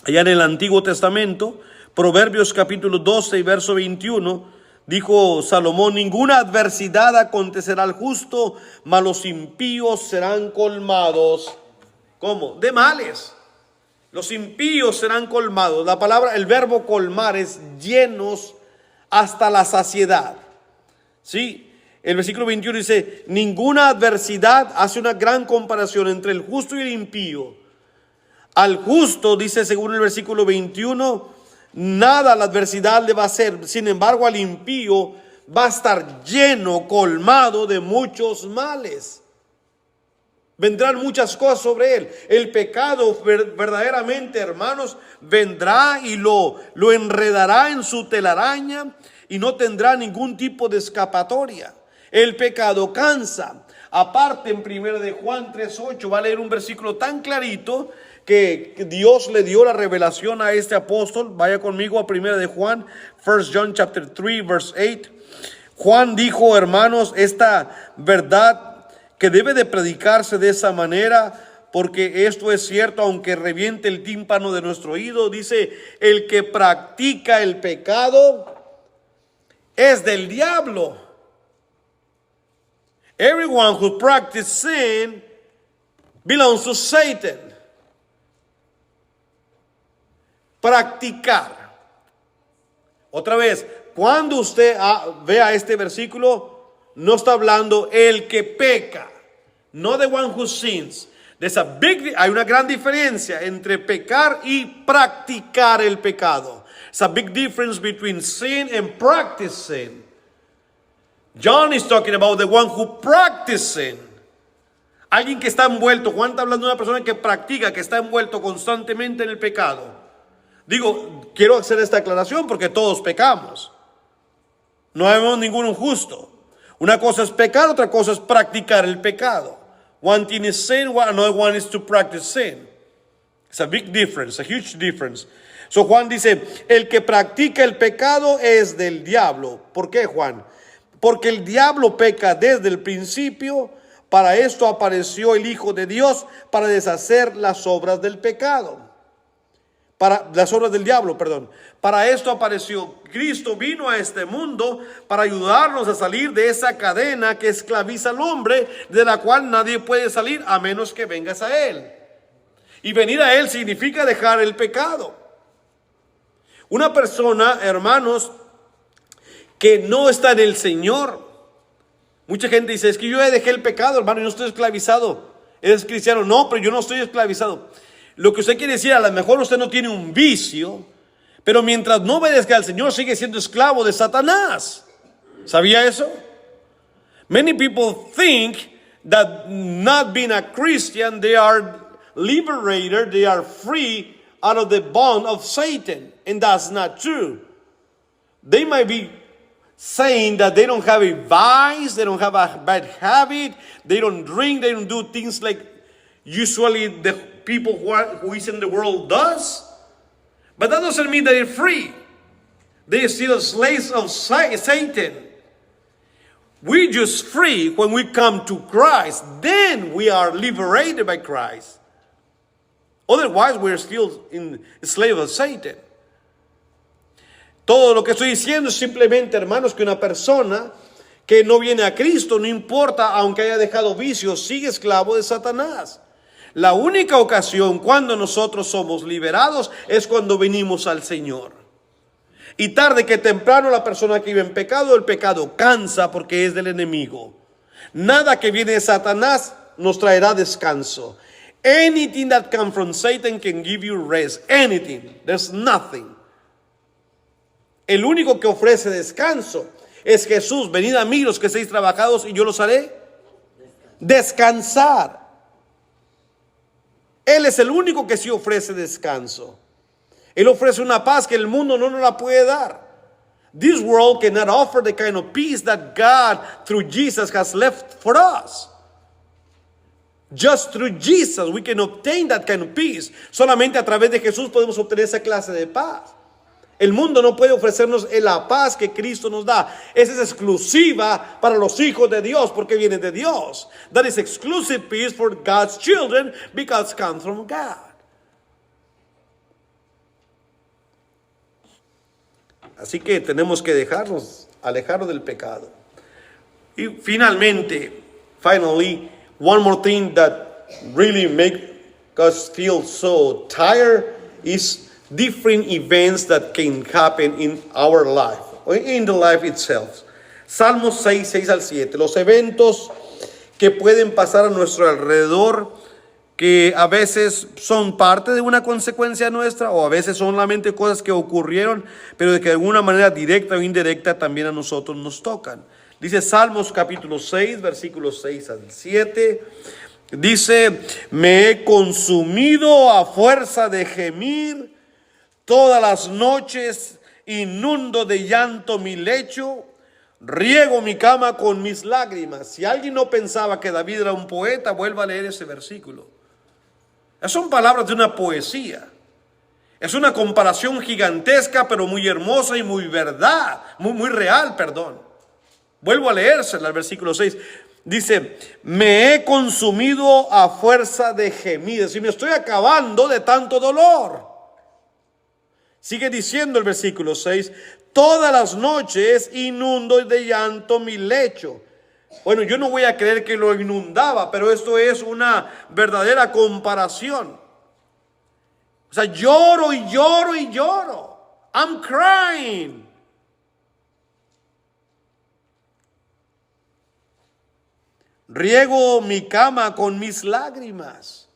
allá en el Antiguo Testamento, Proverbios capítulo 12 y verso 21, dijo Salomón, ninguna adversidad acontecerá al justo, mas los impíos serán colmados. ¿Cómo? De males. Los impíos serán colmados. La palabra, el verbo colmar es llenos hasta la saciedad. ¿Sí? El versículo 21 dice, ninguna adversidad, hace una gran comparación entre el justo y el impío. Al justo, dice según el versículo 21, nada la adversidad le va a hacer. Sin embargo, al impío va a estar lleno, colmado de muchos males. Vendrán muchas cosas sobre él. El pecado verdaderamente, hermanos, vendrá y lo enredará en su telaraña y no tendrá ningún tipo de escapatoria. El pecado cansa. Aparte, en 1 de Juan 3:8 va a leer un versículo tan clarito que Dios le dio la revelación a este apóstol. Vaya conmigo a 1 de Juan, 1 John chapter 3 verse 8. Juan dijo, hermanos, esta verdad que debe de predicarse de esa manera, porque esto es cierto, aunque reviente el tímpano de nuestro oído. Dice, el que practica el pecado es del diablo. Everyone who practices sin belongs to Satan. Practicar. Otra vez, cuando usted vea este versículo, no está hablando el que peca, no the one who sins. Hay una gran diferencia entre pecar y practicar el pecado. There's a big difference between sin and practice sin. John is talking about the one who practices sin. Alguien que está envuelto. Juan está hablando de una persona que practica, que está envuelto constantemente en el pecado. Digo, quiero hacer esta aclaración porque todos pecamos. No vemos ningún justo. Una cosa es pecar, otra cosa es practicar el pecado. One thing is sin, another one is to practice sin. It's a big difference, a huge difference. So Juan dice, el que practica el pecado es del diablo. ¿Por qué, Juan? Porque el diablo peca desde el principio. Para esto apareció el Hijo de Dios, para deshacer las obras del pecado. Para las obras del diablo, perdón. Para esto apareció. Cristo vino a este mundo para ayudarnos a salir de esa cadena que esclaviza al hombre, de la cual nadie puede salir a menos que vengas a Él. Y venir a Él significa dejar el pecado. Una persona, hermanos, que no está en el Señor. Mucha gente dice, es que yo ya dejé el pecado, hermano, yo no estoy esclavizado. ¿Eres cristiano? No, pero yo no estoy esclavizado. Lo que usted quiere decir, a lo mejor usted no tiene un vicio, pero mientras no obedezca al Señor, sigue siendo esclavo de Satanás. ¿Sabía eso? Many people think that not being a Christian, they are liberated, they are free out of the bond of Satan. And that's not true. They might be saying that they don't have a vice, they don't have a bad habit, they don't drink, they don't do things like usually the people who is in the world does. But that doesn't mean that they're free. They're still slaves of Satan. We're just free when we come to Christ. Then we are liberated by Christ. Otherwise, we're still in slave of Satan. Todo lo que estoy diciendo es simplemente, hermanos, que una persona que no viene a Cristo, no importa, aunque haya dejado vicios, sigue esclavo de Satanás. La única ocasión cuando nosotros somos liberados es cuando venimos al Señor. Y tarde que temprano la persona que vive en pecado, el pecado cansa porque es del enemigo. Nada que viene de Satanás nos traerá descanso. Anything that comes from Satan can give you rest. Anything. There's nothing. El único que ofrece descanso es Jesús. Venid a mí los que estéis trabajados y yo los haré descansar. Él es el único que sí ofrece descanso. Él ofrece una paz que el mundo no nos la puede dar. This world cannot offer the kind of peace that God through Jesus has left for us. Just through Jesus we can obtain that kind of peace. Solamente a través de Jesús podemos obtener esa clase de paz. El mundo no puede ofrecernos la paz que Cristo nos da. Esa es exclusiva para los hijos de Dios porque viene de Dios. That is exclusive peace for God's children because it comes from God. Así que tenemos que alejarnos del pecado. Y finally, one more thing that really makes us feel so tired is different events that can happen in our life, or in the life itself. Salmos 6 al 7. Los eventos que pueden pasar a nuestro alrededor, que a veces son parte de una consecuencia nuestra, o a veces son solamente cosas que ocurrieron, pero de que de alguna manera directa o indirecta también a nosotros nos tocan. Dice Salmos capítulo 6, versículos 6 al 7. Dice: me he consumido a fuerza de gemir, todas las noches inundo de llanto mi lecho, riego mi cama con mis lágrimas. Si alguien no pensaba que David era un poeta, vuelva a leer ese versículo. Son palabras de una poesía. Es una comparación gigantesca, pero muy hermosa y muy muy real, perdón. Vuelvo a leérsela al versículo 6. Dice: me he consumido a fuerza de gemidos. Y me estoy acabando de tanto dolor. Sigue diciendo el versículo 6: todas las noches inundo de llanto mi lecho. Bueno, yo no voy a creer que lo inundaba, pero esto es una verdadera comparación. O sea, lloro y lloro y lloro. I'm crying. Riego mi cama con mis lágrimas.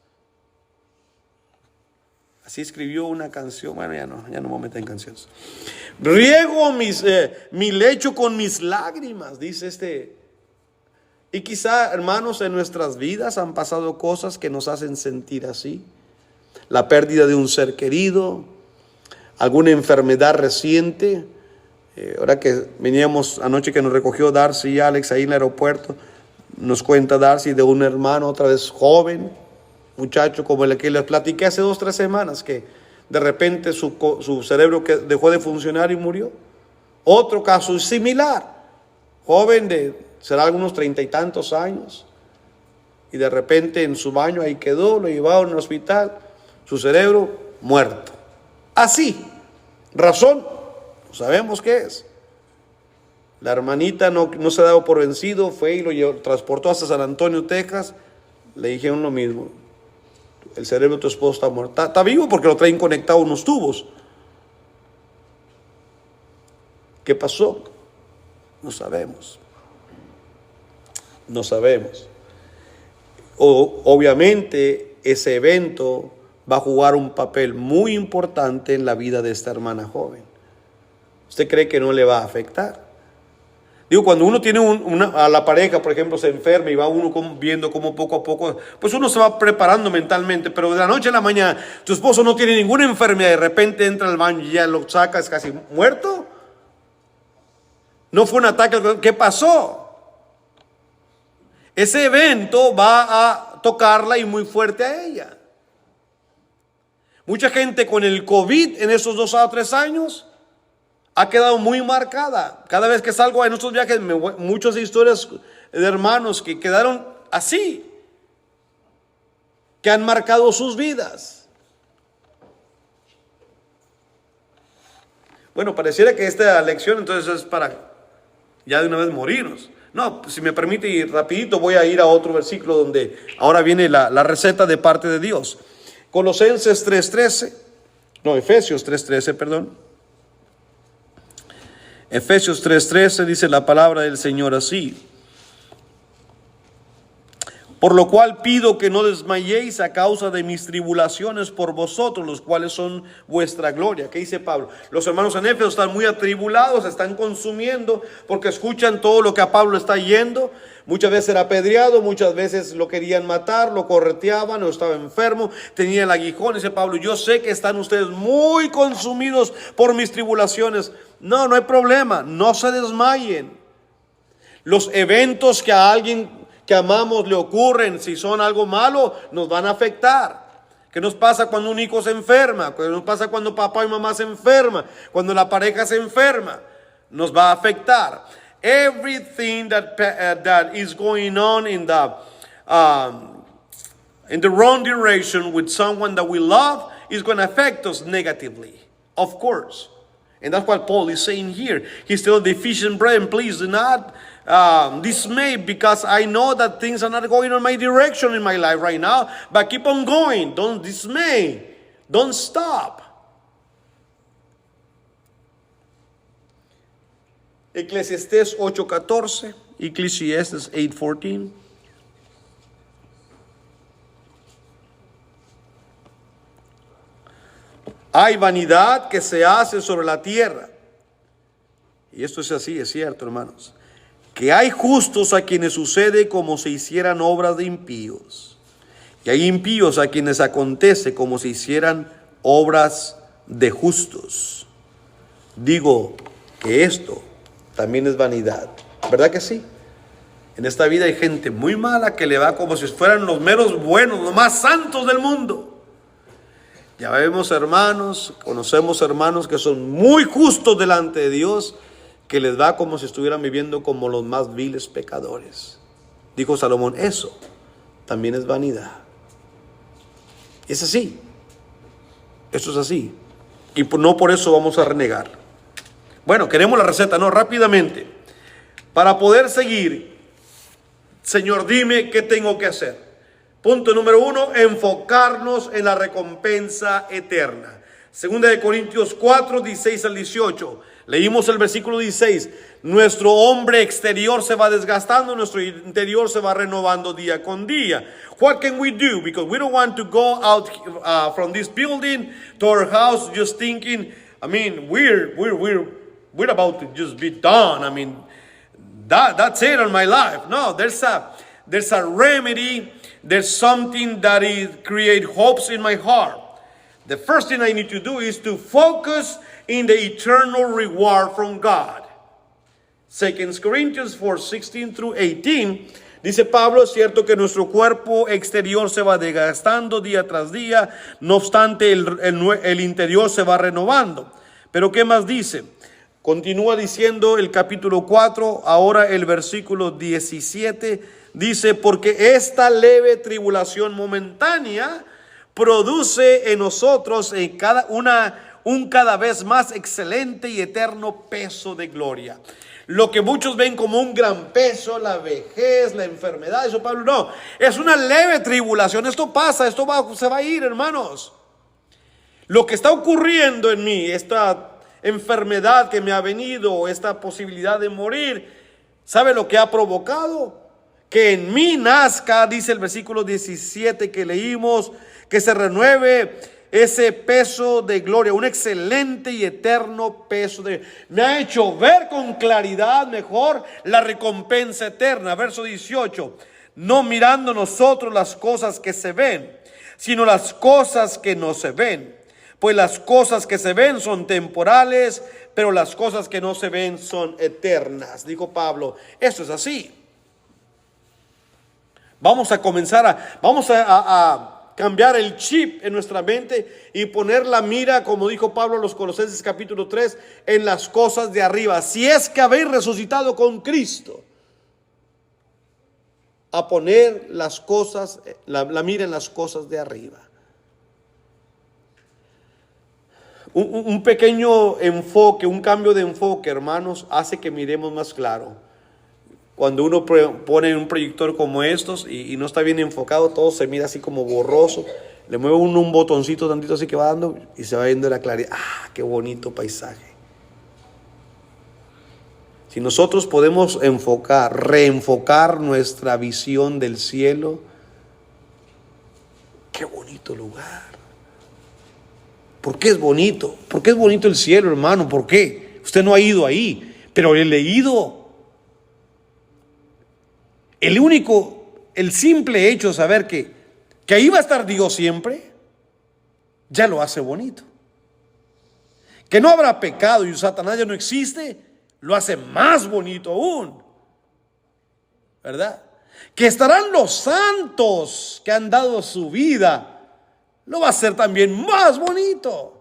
Así escribió una canción. Bueno, ya no me voy a meter en canciones. Riego mi lecho con mis lágrimas, dice Y quizá, hermanos, en nuestras vidas han pasado cosas que nos hacen sentir así. La pérdida de un ser querido, alguna enfermedad reciente. Ahora que veníamos anoche que nos recogió Darcy y Alex ahí en el aeropuerto, nos cuenta Darcy de un hermano otra vez joven, muchacho como el que les platiqué hace 2 o 3 semanas, que de repente su cerebro dejó de funcionar y murió. Otro caso similar, joven será algunos 30 y tantos años, y de repente en su baño ahí quedó, lo llevaron al hospital, su cerebro muerto. Así, razón, no sabemos qué es. La hermanita no se ha dado por vencido, fue y lo transportó hasta San Antonio, Texas. Le dijeron lo mismo: el cerebro de tu esposo está muerto. Está vivo porque lo traen conectado a unos tubos. ¿Qué pasó? No sabemos. No sabemos. Obviamente ese evento va a jugar un papel muy importante en la vida de esta hermana joven. ¿Usted cree que no le va a afectar? Digo, cuando uno tiene a la pareja, por ejemplo, se enferma y va uno viendo cómo poco a poco, pues uno se va preparando mentalmente, pero de la noche a la mañana, tu esposo no tiene ninguna enfermedad, de repente entra al baño y ya lo saca, es casi muerto. No fue un ataque, ¿qué pasó? Ese evento va a tocarla y muy fuerte a ella. Mucha gente con el COVID en esos 2 a 3 años ha quedado muy marcada. Cada vez que salgo en estos viajes, muchas historias de hermanos que quedaron así, que han marcado sus vidas. Bueno, pareciera que esta lección entonces es para ya de una vez morirnos. No, si me permite ir rapidito, voy a ir a otro versículo donde ahora viene la receta de parte de Dios. Colosenses 3:13, no, Efesios 3:13, perdón. Efesios 3:13 dice la palabra del Señor así: por lo cual pido que no desmayéis a causa de mis tribulaciones por vosotros, los cuales son vuestra gloria. ¿Qué dice Pablo? Los hermanos en Éfeso están muy atribulados, están consumiendo porque escuchan todo lo que a Pablo está yendo. Muchas veces era apedreado, muchas veces lo querían matar, lo correteaban, o estaba enfermo, tenía el aguijón. Dice Pablo: yo sé que están ustedes muy consumidos por mis tribulaciones. No hay problema, no se desmayen. Los eventos que a alguien que amamos le ocurren, si son algo malo, nos van a afectar. ¿Qué nos pasa cuando un hijo se enferma? ¿Qué nos pasa cuando papá y mamá se enferman? Cuando la pareja se enferma, nos va a afectar. Everything that is going on in the wrong direction with someone that we love is going to affect us negatively, of course. And that's what Paul is saying here. He's telling the Ephesian brethren, please do not dismay, because I know that things are not going in my direction in my life right now, but keep on going. Don't dismay. Don't stop. Eclesiastés 8:14, Eclesiastes 8:14. Hay vanidad que se hace sobre la tierra. Y esto es así, es cierto, hermanos. Que hay justos a quienes sucede como si hicieran obras de impíos. Y hay impíos a quienes acontece como si hicieran obras de justos. Digo que esto también es vanidad. ¿Verdad que sí? En esta vida hay gente muy mala que le va como si fueran los meros buenos, los más santos del mundo. Ya vemos hermanos, conocemos hermanos que son muy justos delante de Dios, que les va como si estuvieran viviendo como los más viles pecadores. Dijo Salomón, eso también es vanidad. Es así. Eso es así. Y no por eso vamos a renegar. Bueno, queremos la receta, no, rápidamente. Para poder seguir, Señor, dime qué tengo que hacer. Punto número 1, enfocarnos en la recompensa eterna. Segunda de Corintios 4, 16 al 18. Leímos el versículo 16. Nuestro hombre exterior se va desgastando, nuestro interior se va renovando día con día. What can we do? Because we don't want to go out from this building to our house just thinking, I mean, we're about to just be done. I mean, that's it on my life. No, there's a remedy. There's something that create hopes in my heart. The first thing I need to do is to focus in the eternal reward from God. 2 Corinthians 4, 16 through 18, dice Pablo, es cierto que nuestro cuerpo exterior se va desgastando día tras día, no obstante el interior se va renovando. Pero ¿qué más dice? Continúa diciendo el capítulo 4, ahora el versículo 17, dice, porque esta leve tribulación momentánea produce en nosotros un cada vez más excelente y eterno peso de gloria. Lo que muchos ven como un gran peso, la vejez, la enfermedad, eso Pablo no, es una leve tribulación. Esto pasa, se va a ir, hermanos. Lo que está ocurriendo en mí, esta enfermedad que me ha venido, esta posibilidad de morir, ¿sabe lo que ha provocado? Que en mí nazca, dice el versículo 17 que leímos, que se renueve ese peso de gloria, un excelente y eterno peso me ha hecho ver con claridad mejor la recompensa eterna. Verso 18, no mirando nosotros las cosas que se ven, sino las cosas que no se ven. Pues las cosas que se ven son temporales, pero las cosas que no se ven son eternas. Dijo Pablo, esto es así. Vamos a comenzar a cambiar el chip en nuestra mente y poner la mira, como dijo Pablo en los Colosenses capítulo 3, en las cosas de arriba. Si es que habéis resucitado con Cristo, a poner las cosas, la mira en las cosas de arriba. un pequeño enfoque, un cambio de enfoque, hermanos, hace que miremos más claro. Cuando uno pone un proyector como estos y no está bien enfocado, todo se mira así como borroso. Le mueve uno un botoncito tantito así que va dando y se va viendo la claridad. ¡Ah, qué bonito paisaje! Si nosotros podemos reenfocar nuestra visión del cielo, qué bonito lugar. ¿Por qué es bonito? ¿Por qué es bonito el cielo, hermano? ¿Por qué? Usted no ha ido ahí, pero he leído. El simple hecho de saber que ahí va a estar Dios siempre, ya lo hace bonito. Que no habrá pecado y Satanás ya no existe, lo hace más bonito aún, ¿verdad? Que estarán los santos que han dado su vida, lo va a hacer también más bonito.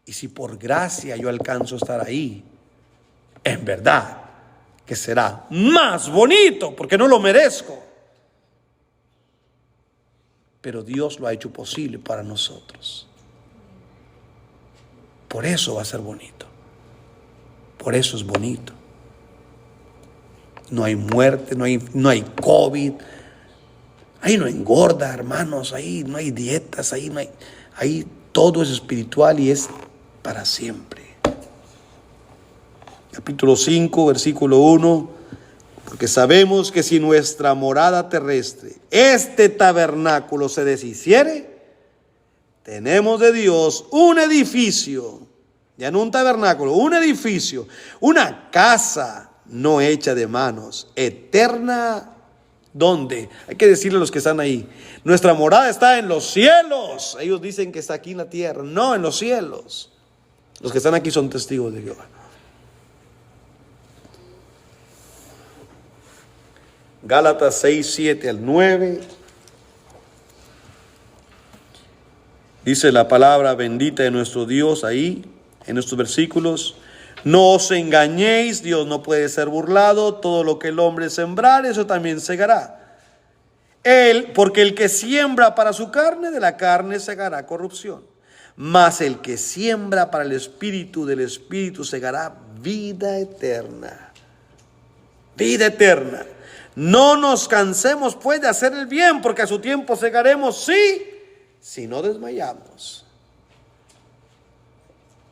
Y si por gracia yo alcanzo a estar ahí, en verdad que será más bonito, porque no lo merezco. Pero Dios lo ha hecho posible para nosotros. Por eso va a ser bonito. Por eso es bonito. No hay muerte, no hay COVID. Ahí no engorda, hermanos. Ahí no hay dietas. Ahí todo es espiritual y es para siempre. Capítulo 5, versículo 1. Porque sabemos que si nuestra morada terrestre, este tabernáculo, se deshiciere, tenemos de Dios un edificio, ya no un tabernáculo, un edificio, una casa no hecha de manos, eterna. ¿Dónde? Hay que decirle a los que están ahí, nuestra morada está en los cielos. Ellos dicen que está aquí en la tierra, no, en los cielos. Los que están aquí son testigos de Jehová. Gálatas 6, 7 al 9. Dice la palabra bendita de nuestro Dios ahí, en estos versículos. No os engañéis, Dios no puede ser burlado. Todo lo que el hombre sembrar, eso también segará. Porque el que siembra para su carne, de la carne segará corrupción. Mas el que siembra para el Espíritu, del Espíritu segará vida eterna. Vida eterna. No nos cansemos pues de hacer el bien, porque a su tiempo segaremos, sí, si no desmayamos.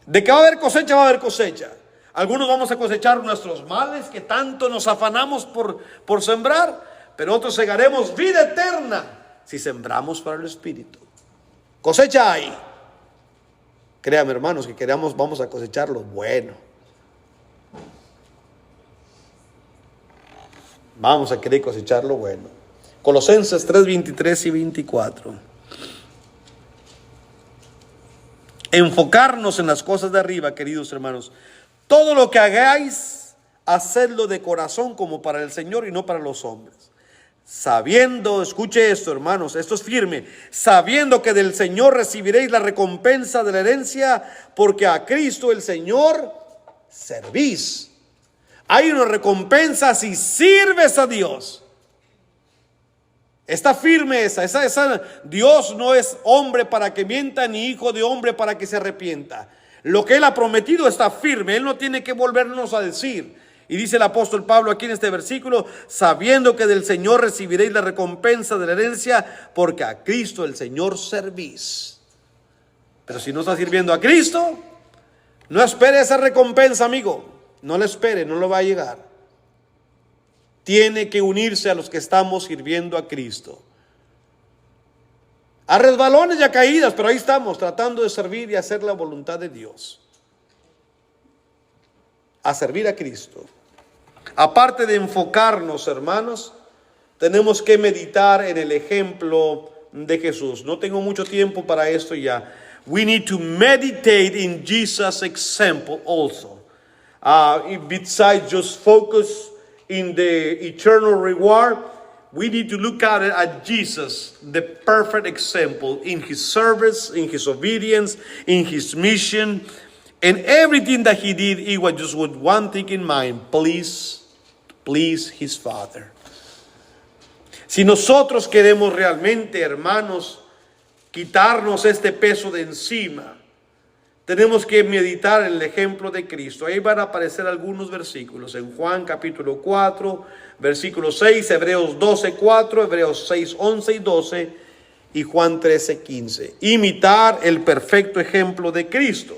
De que va a haber cosecha, va a haber cosecha. Algunos vamos a cosechar nuestros males que tanto nos afanamos por sembrar, pero otros segaremos vida eterna si sembramos para el Espíritu. Cosecha hay. Créame, hermanos, que vamos a cosechar lo bueno. Vamos a querer cosechar lo bueno. Colosenses 3, 23 y 24. Enfocarnos en las cosas de arriba, queridos hermanos. Todo lo que hagáis, hacedlo de corazón como para el Señor y no para los hombres. Sabiendo, escuche esto, hermanos, esto es firme. Sabiendo que del Señor recibiréis la recompensa de la herencia, porque a Cristo el Señor servís. Hay una recompensa si sirves a Dios. Está firme esa. Dios no es hombre para que mienta, ni hijo de hombre para que se arrepienta. Lo que Él ha prometido está firme. Él no tiene que volvernos a decir. Y dice el apóstol Pablo aquí en este versículo, sabiendo que del Señor recibiréis la recompensa de la herencia, porque a Cristo el Señor servís. Pero si no está sirviendo a Cristo, no espere esa recompensa, amigo. No la espere, no lo va a llegar. Tiene que unirse a los que estamos sirviendo a Cristo. A resbalones y a caídas, pero ahí estamos tratando de servir y hacer la voluntad de Dios. A servir a Cristo. Aparte de enfocarnos, hermanos, tenemos que meditar en el ejemplo de Jesús. No tengo mucho tiempo para esto ya. We need to meditate in Jesus' example also. Besides just focus in the eternal reward, we need to look at Jesus, the perfect example in his service, in his obedience, in his mission, and everything that he did. He was just with one thing in mind: please his Father. Si nosotros queremos realmente, hermanos, quitarnos este peso de encima, tenemos que meditar en el ejemplo de Cristo. Ahí van a aparecer algunos versículos. En Juan capítulo 4, versículo 6, Hebreos 12, 4, Hebreos 6, 11 y 12 y Juan 13, 15. Imitar el perfecto ejemplo de Cristo.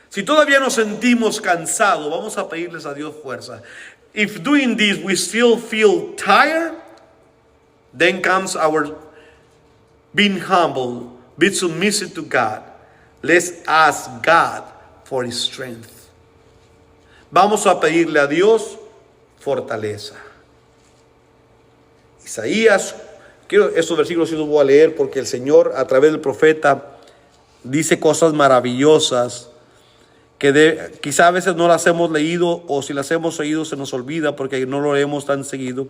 Si todavía nos sentimos cansados, vamos a pedirles a Dios fuerza. If doing this we still feel tired, then comes our being humble, be submissive to God. Let's ask God for His strength. Vamos a pedirle a Dios fortaleza. Isaías, estos versículos sí los voy a leer porque el Señor a través del profeta dice cosas maravillosas que quizá a veces no las hemos leído, o si las hemos oído se nos olvida porque no lo leemos tan seguido.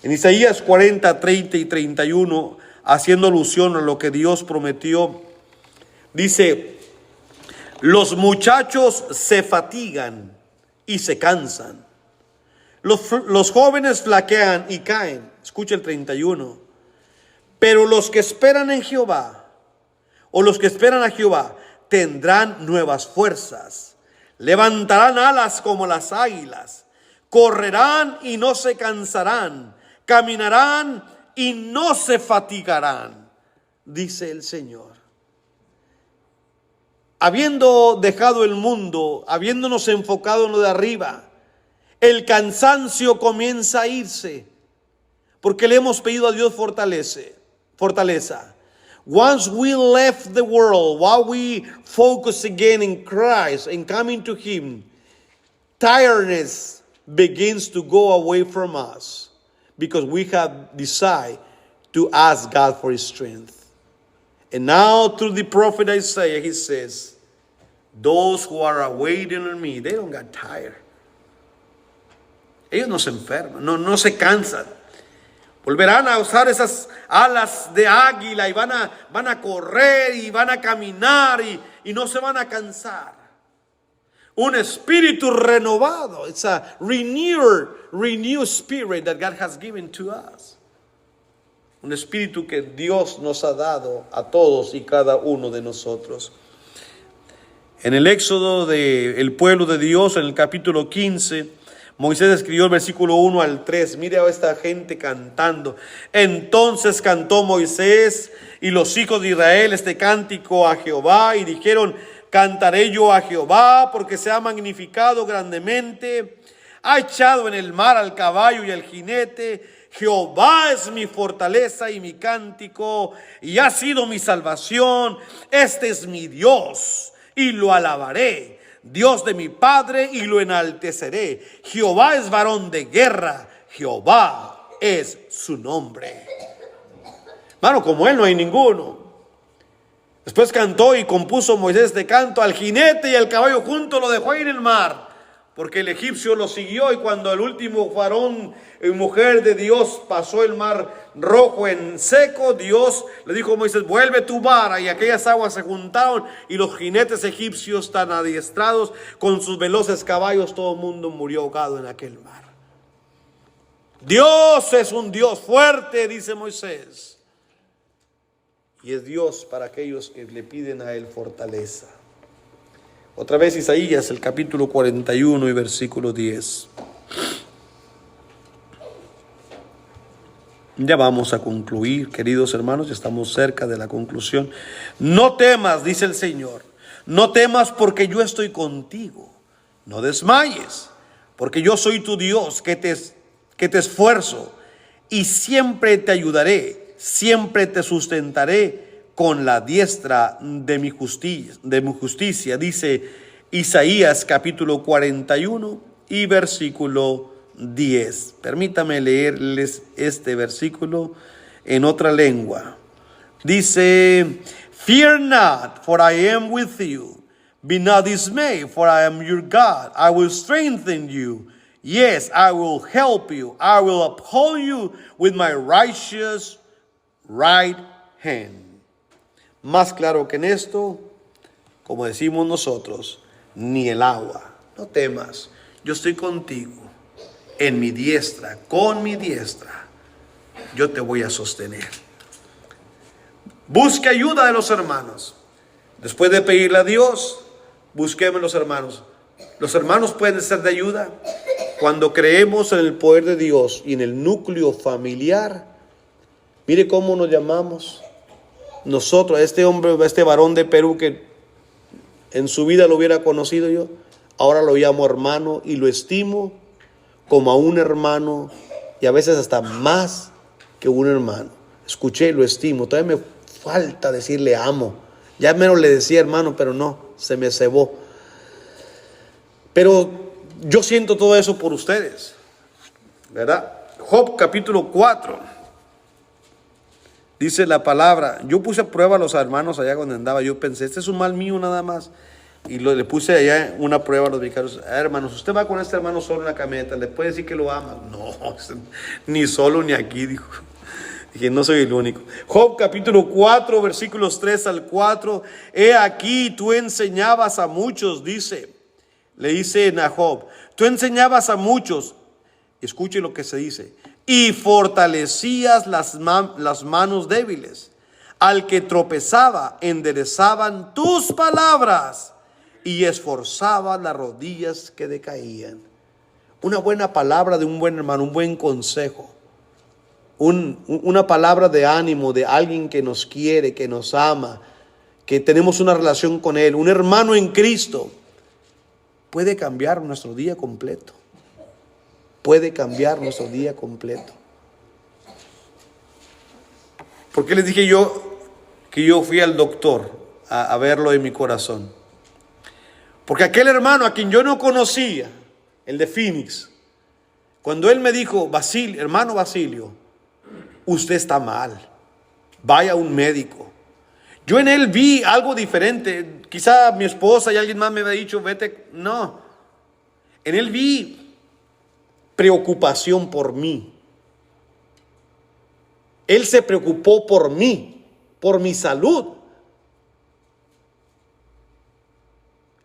En Isaías 40, 30 y 31, haciendo alusión a lo que Dios prometió, dice: los muchachos se fatigan y se cansan. Los jóvenes flaquean y caen. Escucha el 31. Pero los que esperan en Jehová, o los que esperan a Jehová, tendrán nuevas fuerzas. Levantarán alas como las águilas. Correrán y no se cansarán. Caminarán y no se fatigarán, dice el Señor. Habiendo dejado el mundo, habiéndonos enfocado en lo de arriba, el cansancio comienza a irse, porque le hemos pedido a Dios fortaleza. Once we left the world, while we focus again in Christ and coming to Him, tiredness begins to go away from us, because we have decided to ask God for His strength. And now through the prophet Isaiah, he says, those who are waiting on me, they don't get tired. Ellos no se enferman, no se cansan. Volverán a usar esas alas de águila y van a correr y van a caminar y no se van a cansar. Un espíritu renovado. It's a renewed spirit that God has given to us. Un espíritu que Dios nos ha dado a todos y cada uno de nosotros. En el éxodo del pueblo de Dios, en el capítulo 15, Moisés escribió el versículo 1 al 3. Mire a esta gente cantando. Entonces cantó Moisés y los hijos de Israel este cántico a Jehová y dijeron: cantaré yo a Jehová porque se ha magnificado grandemente. Ha echado en el mar al caballo y al jinete. Jehová es mi fortaleza y mi cántico y ha sido mi salvación. Este es mi Dios y lo alabaré. Dios de mi Padre y lo enalteceré. Jehová es varón de guerra. Jehová es su nombre. Hermano, como Él no hay ninguno. Después cantó y compuso Moisés este canto. Al jinete y al caballo junto lo dejó ahí en el mar, porque el egipcio lo siguió. Y cuando el último varón y mujer de Dios pasó el mar rojo en seco, Dios le dijo a Moisés: vuelve tu vara. Y aquellas aguas se juntaron y los jinetes egipcios tan adiestrados con sus veloces caballos, todo el mundo murió ahogado en aquel mar. Dios es un Dios fuerte, dice Moisés. Y es Dios para aquellos que le piden a Él fortaleza. Otra vez Isaías, el capítulo 41 y versículo 10. Ya vamos a concluir, queridos hermanos, ya estamos cerca de la conclusión. No temas, dice el Señor, no temas porque yo estoy contigo. No desmayes, porque yo soy tu Dios, que te esfuerzo y siempre te ayudaré. Siempre te sustentaré con la diestra de mi justicia, dice Isaías capítulo 41 y versículo 10. Permítame leerles este versículo en otra lengua. Dice: fear not, for I am with you. Be not dismayed, for I am your God. I will strengthen you. Yes, I will help you. I will uphold you with my righteous right hand. Más claro que en esto, como decimos nosotros, ni el agua. No temas, yo estoy contigo. En mi diestra, con mi diestra, yo te voy a sostener. Busque ayuda de los hermanos. Después de pedirle a Dios, busquemos los hermanos. Los hermanos pueden ser de ayuda. Cuando creemos en el poder de Dios y en el núcleo familiar, mire cómo nos llamamos. Nosotros, a este hombre, a este varón de Perú que en su vida lo hubiera conocido yo, ahora lo llamo hermano y lo estimo como a un hermano y a veces hasta más que un hermano. Escuché, lo estimo. Todavía me falta decirle amo. Ya menos le decía hermano, pero no, se me cebó. Pero yo siento todo eso por ustedes, ¿verdad? Job capítulo 4. Dice la palabra, yo puse a prueba a los hermanos allá cuando andaba, yo pensé, este es un mal mío nada más. Y le puse allá una prueba a los vicarios. Hermanos, usted va con este hermano solo en la camioneta, ¿le puede decir que lo ama? No, ni solo ni aquí, dijo. Dije, no soy el único. Job capítulo 4, versículos 3 al 4. He aquí, tú enseñabas a muchos, le dice a Job, tú enseñabas a muchos, escuche lo que se dice, y fortalecías las manos débiles. Al que tropezaba, enderezaban tus palabras y esforzaban las rodillas que decaían. Una buena palabra de un buen hermano, un buen consejo. Una palabra de ánimo de alguien que nos quiere, que nos ama, que tenemos una relación con él. Un hermano en Cristo puede cambiar nuestro día completo. Puede cambiar nuestro día completo. ¿Por qué les dije yo que yo fui al doctor a verlo en mi corazón? Porque aquel hermano a quien yo no conocía, el de Phoenix, cuando él me dijo, hermano Basilio, usted está mal, vaya a un médico. Yo en él vi algo diferente. Quizá mi esposa y alguien más me había dicho, vete. No, en él vi preocupación por mí. Él se preocupó por mí, por mi salud.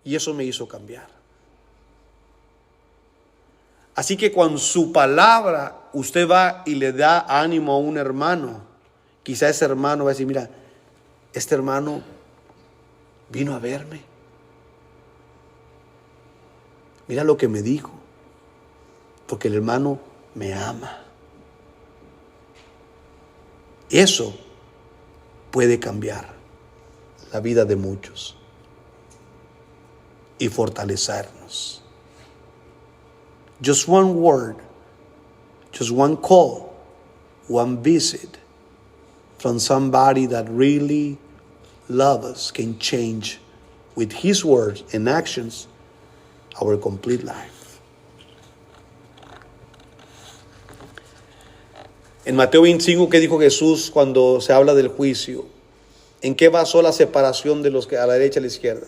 Y eso me hizo cambiar. Así que con su palabra usted va y le da ánimo a un hermano. Quizá ese hermano va a decir, mira, este hermano vino a verme. Mira lo que me dijo. Porque el hermano me ama. Eso puede cambiar la vida de muchos y fortalecernos. Just one word, just one call, one visit from somebody that really loves us can change with his words and actions our complete life. En Mateo 25, ¿qué dijo Jesús cuando se habla del juicio? ¿En qué basó la separación de los que a la derecha y a la izquierda?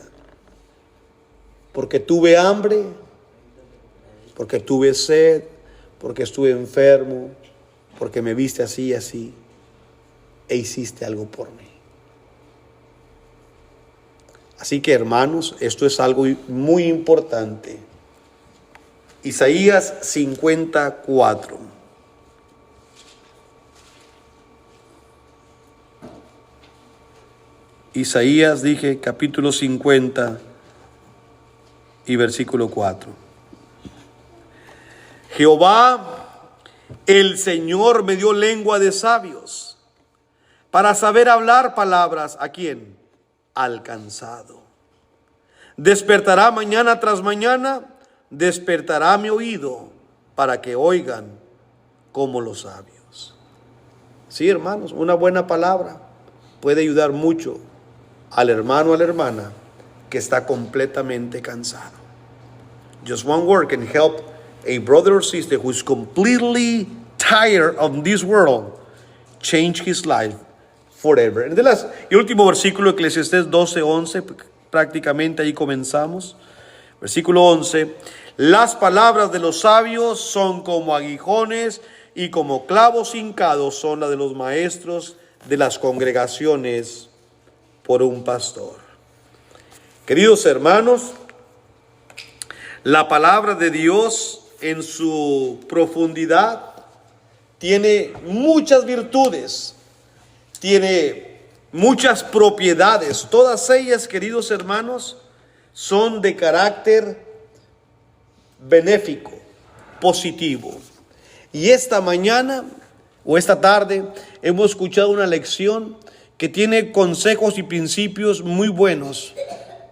Porque tuve hambre, porque tuve sed, porque estuve enfermo, porque me viste así y así, e hiciste algo por mí. Así que, hermanos, esto es algo muy importante. Isaías 54. Isaías, dije, capítulo 50 y versículo 4. Jehová, el Señor, me dio lengua de sabios para saber hablar palabras. ¿A quién? Al cansado. Despertará mañana tras mañana, despertará mi oído para que oigan como los sabios. Sí, hermanos, una buena palabra puede ayudar mucho al hermano o a la hermana que está completamente cansado. Just one word can help a brother or sister who is completely tired of this world change his life forever. Y el último versículo, Eclesiastés 12:11, prácticamente ahí comenzamos. Versículo 11. Las palabras de los sabios son como aguijones y como clavos hincados son las de los maestros de las congregaciones por un pastor. Queridos hermanos, la palabra de Dios en su profundidad tiene muchas virtudes, tiene muchas propiedades. Todas ellas, queridos hermanos, son de carácter benéfico, positivo. Y esta mañana o esta tarde hemos escuchado una lección que tiene consejos y principios muy buenos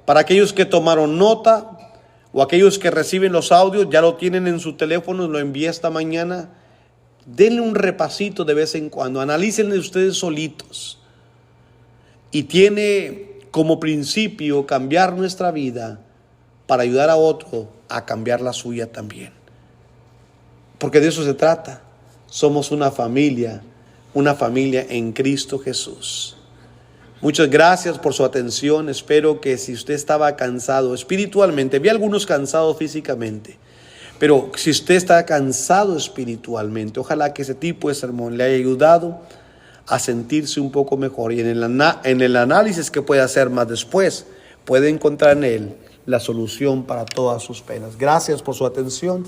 para aquellos que tomaron nota o aquellos que reciben los audios, ya lo tienen en su teléfono, lo envié esta mañana. Denle un repasito de vez en cuando, analícenle ustedes solitos. Y tiene como principio cambiar nuestra vida para ayudar a otro a cambiar la suya también. Porque de eso se trata. Somos una familia en Cristo Jesús. Muchas gracias por su atención. Espero que si usted estaba cansado espiritualmente, vi algunos cansados físicamente, pero si usted está cansado espiritualmente, ojalá que ese tipo de sermón le haya ayudado a sentirse un poco mejor. Y en el análisis que puede hacer más después, puede encontrar en él la solución para todas sus penas. Gracias por su atención.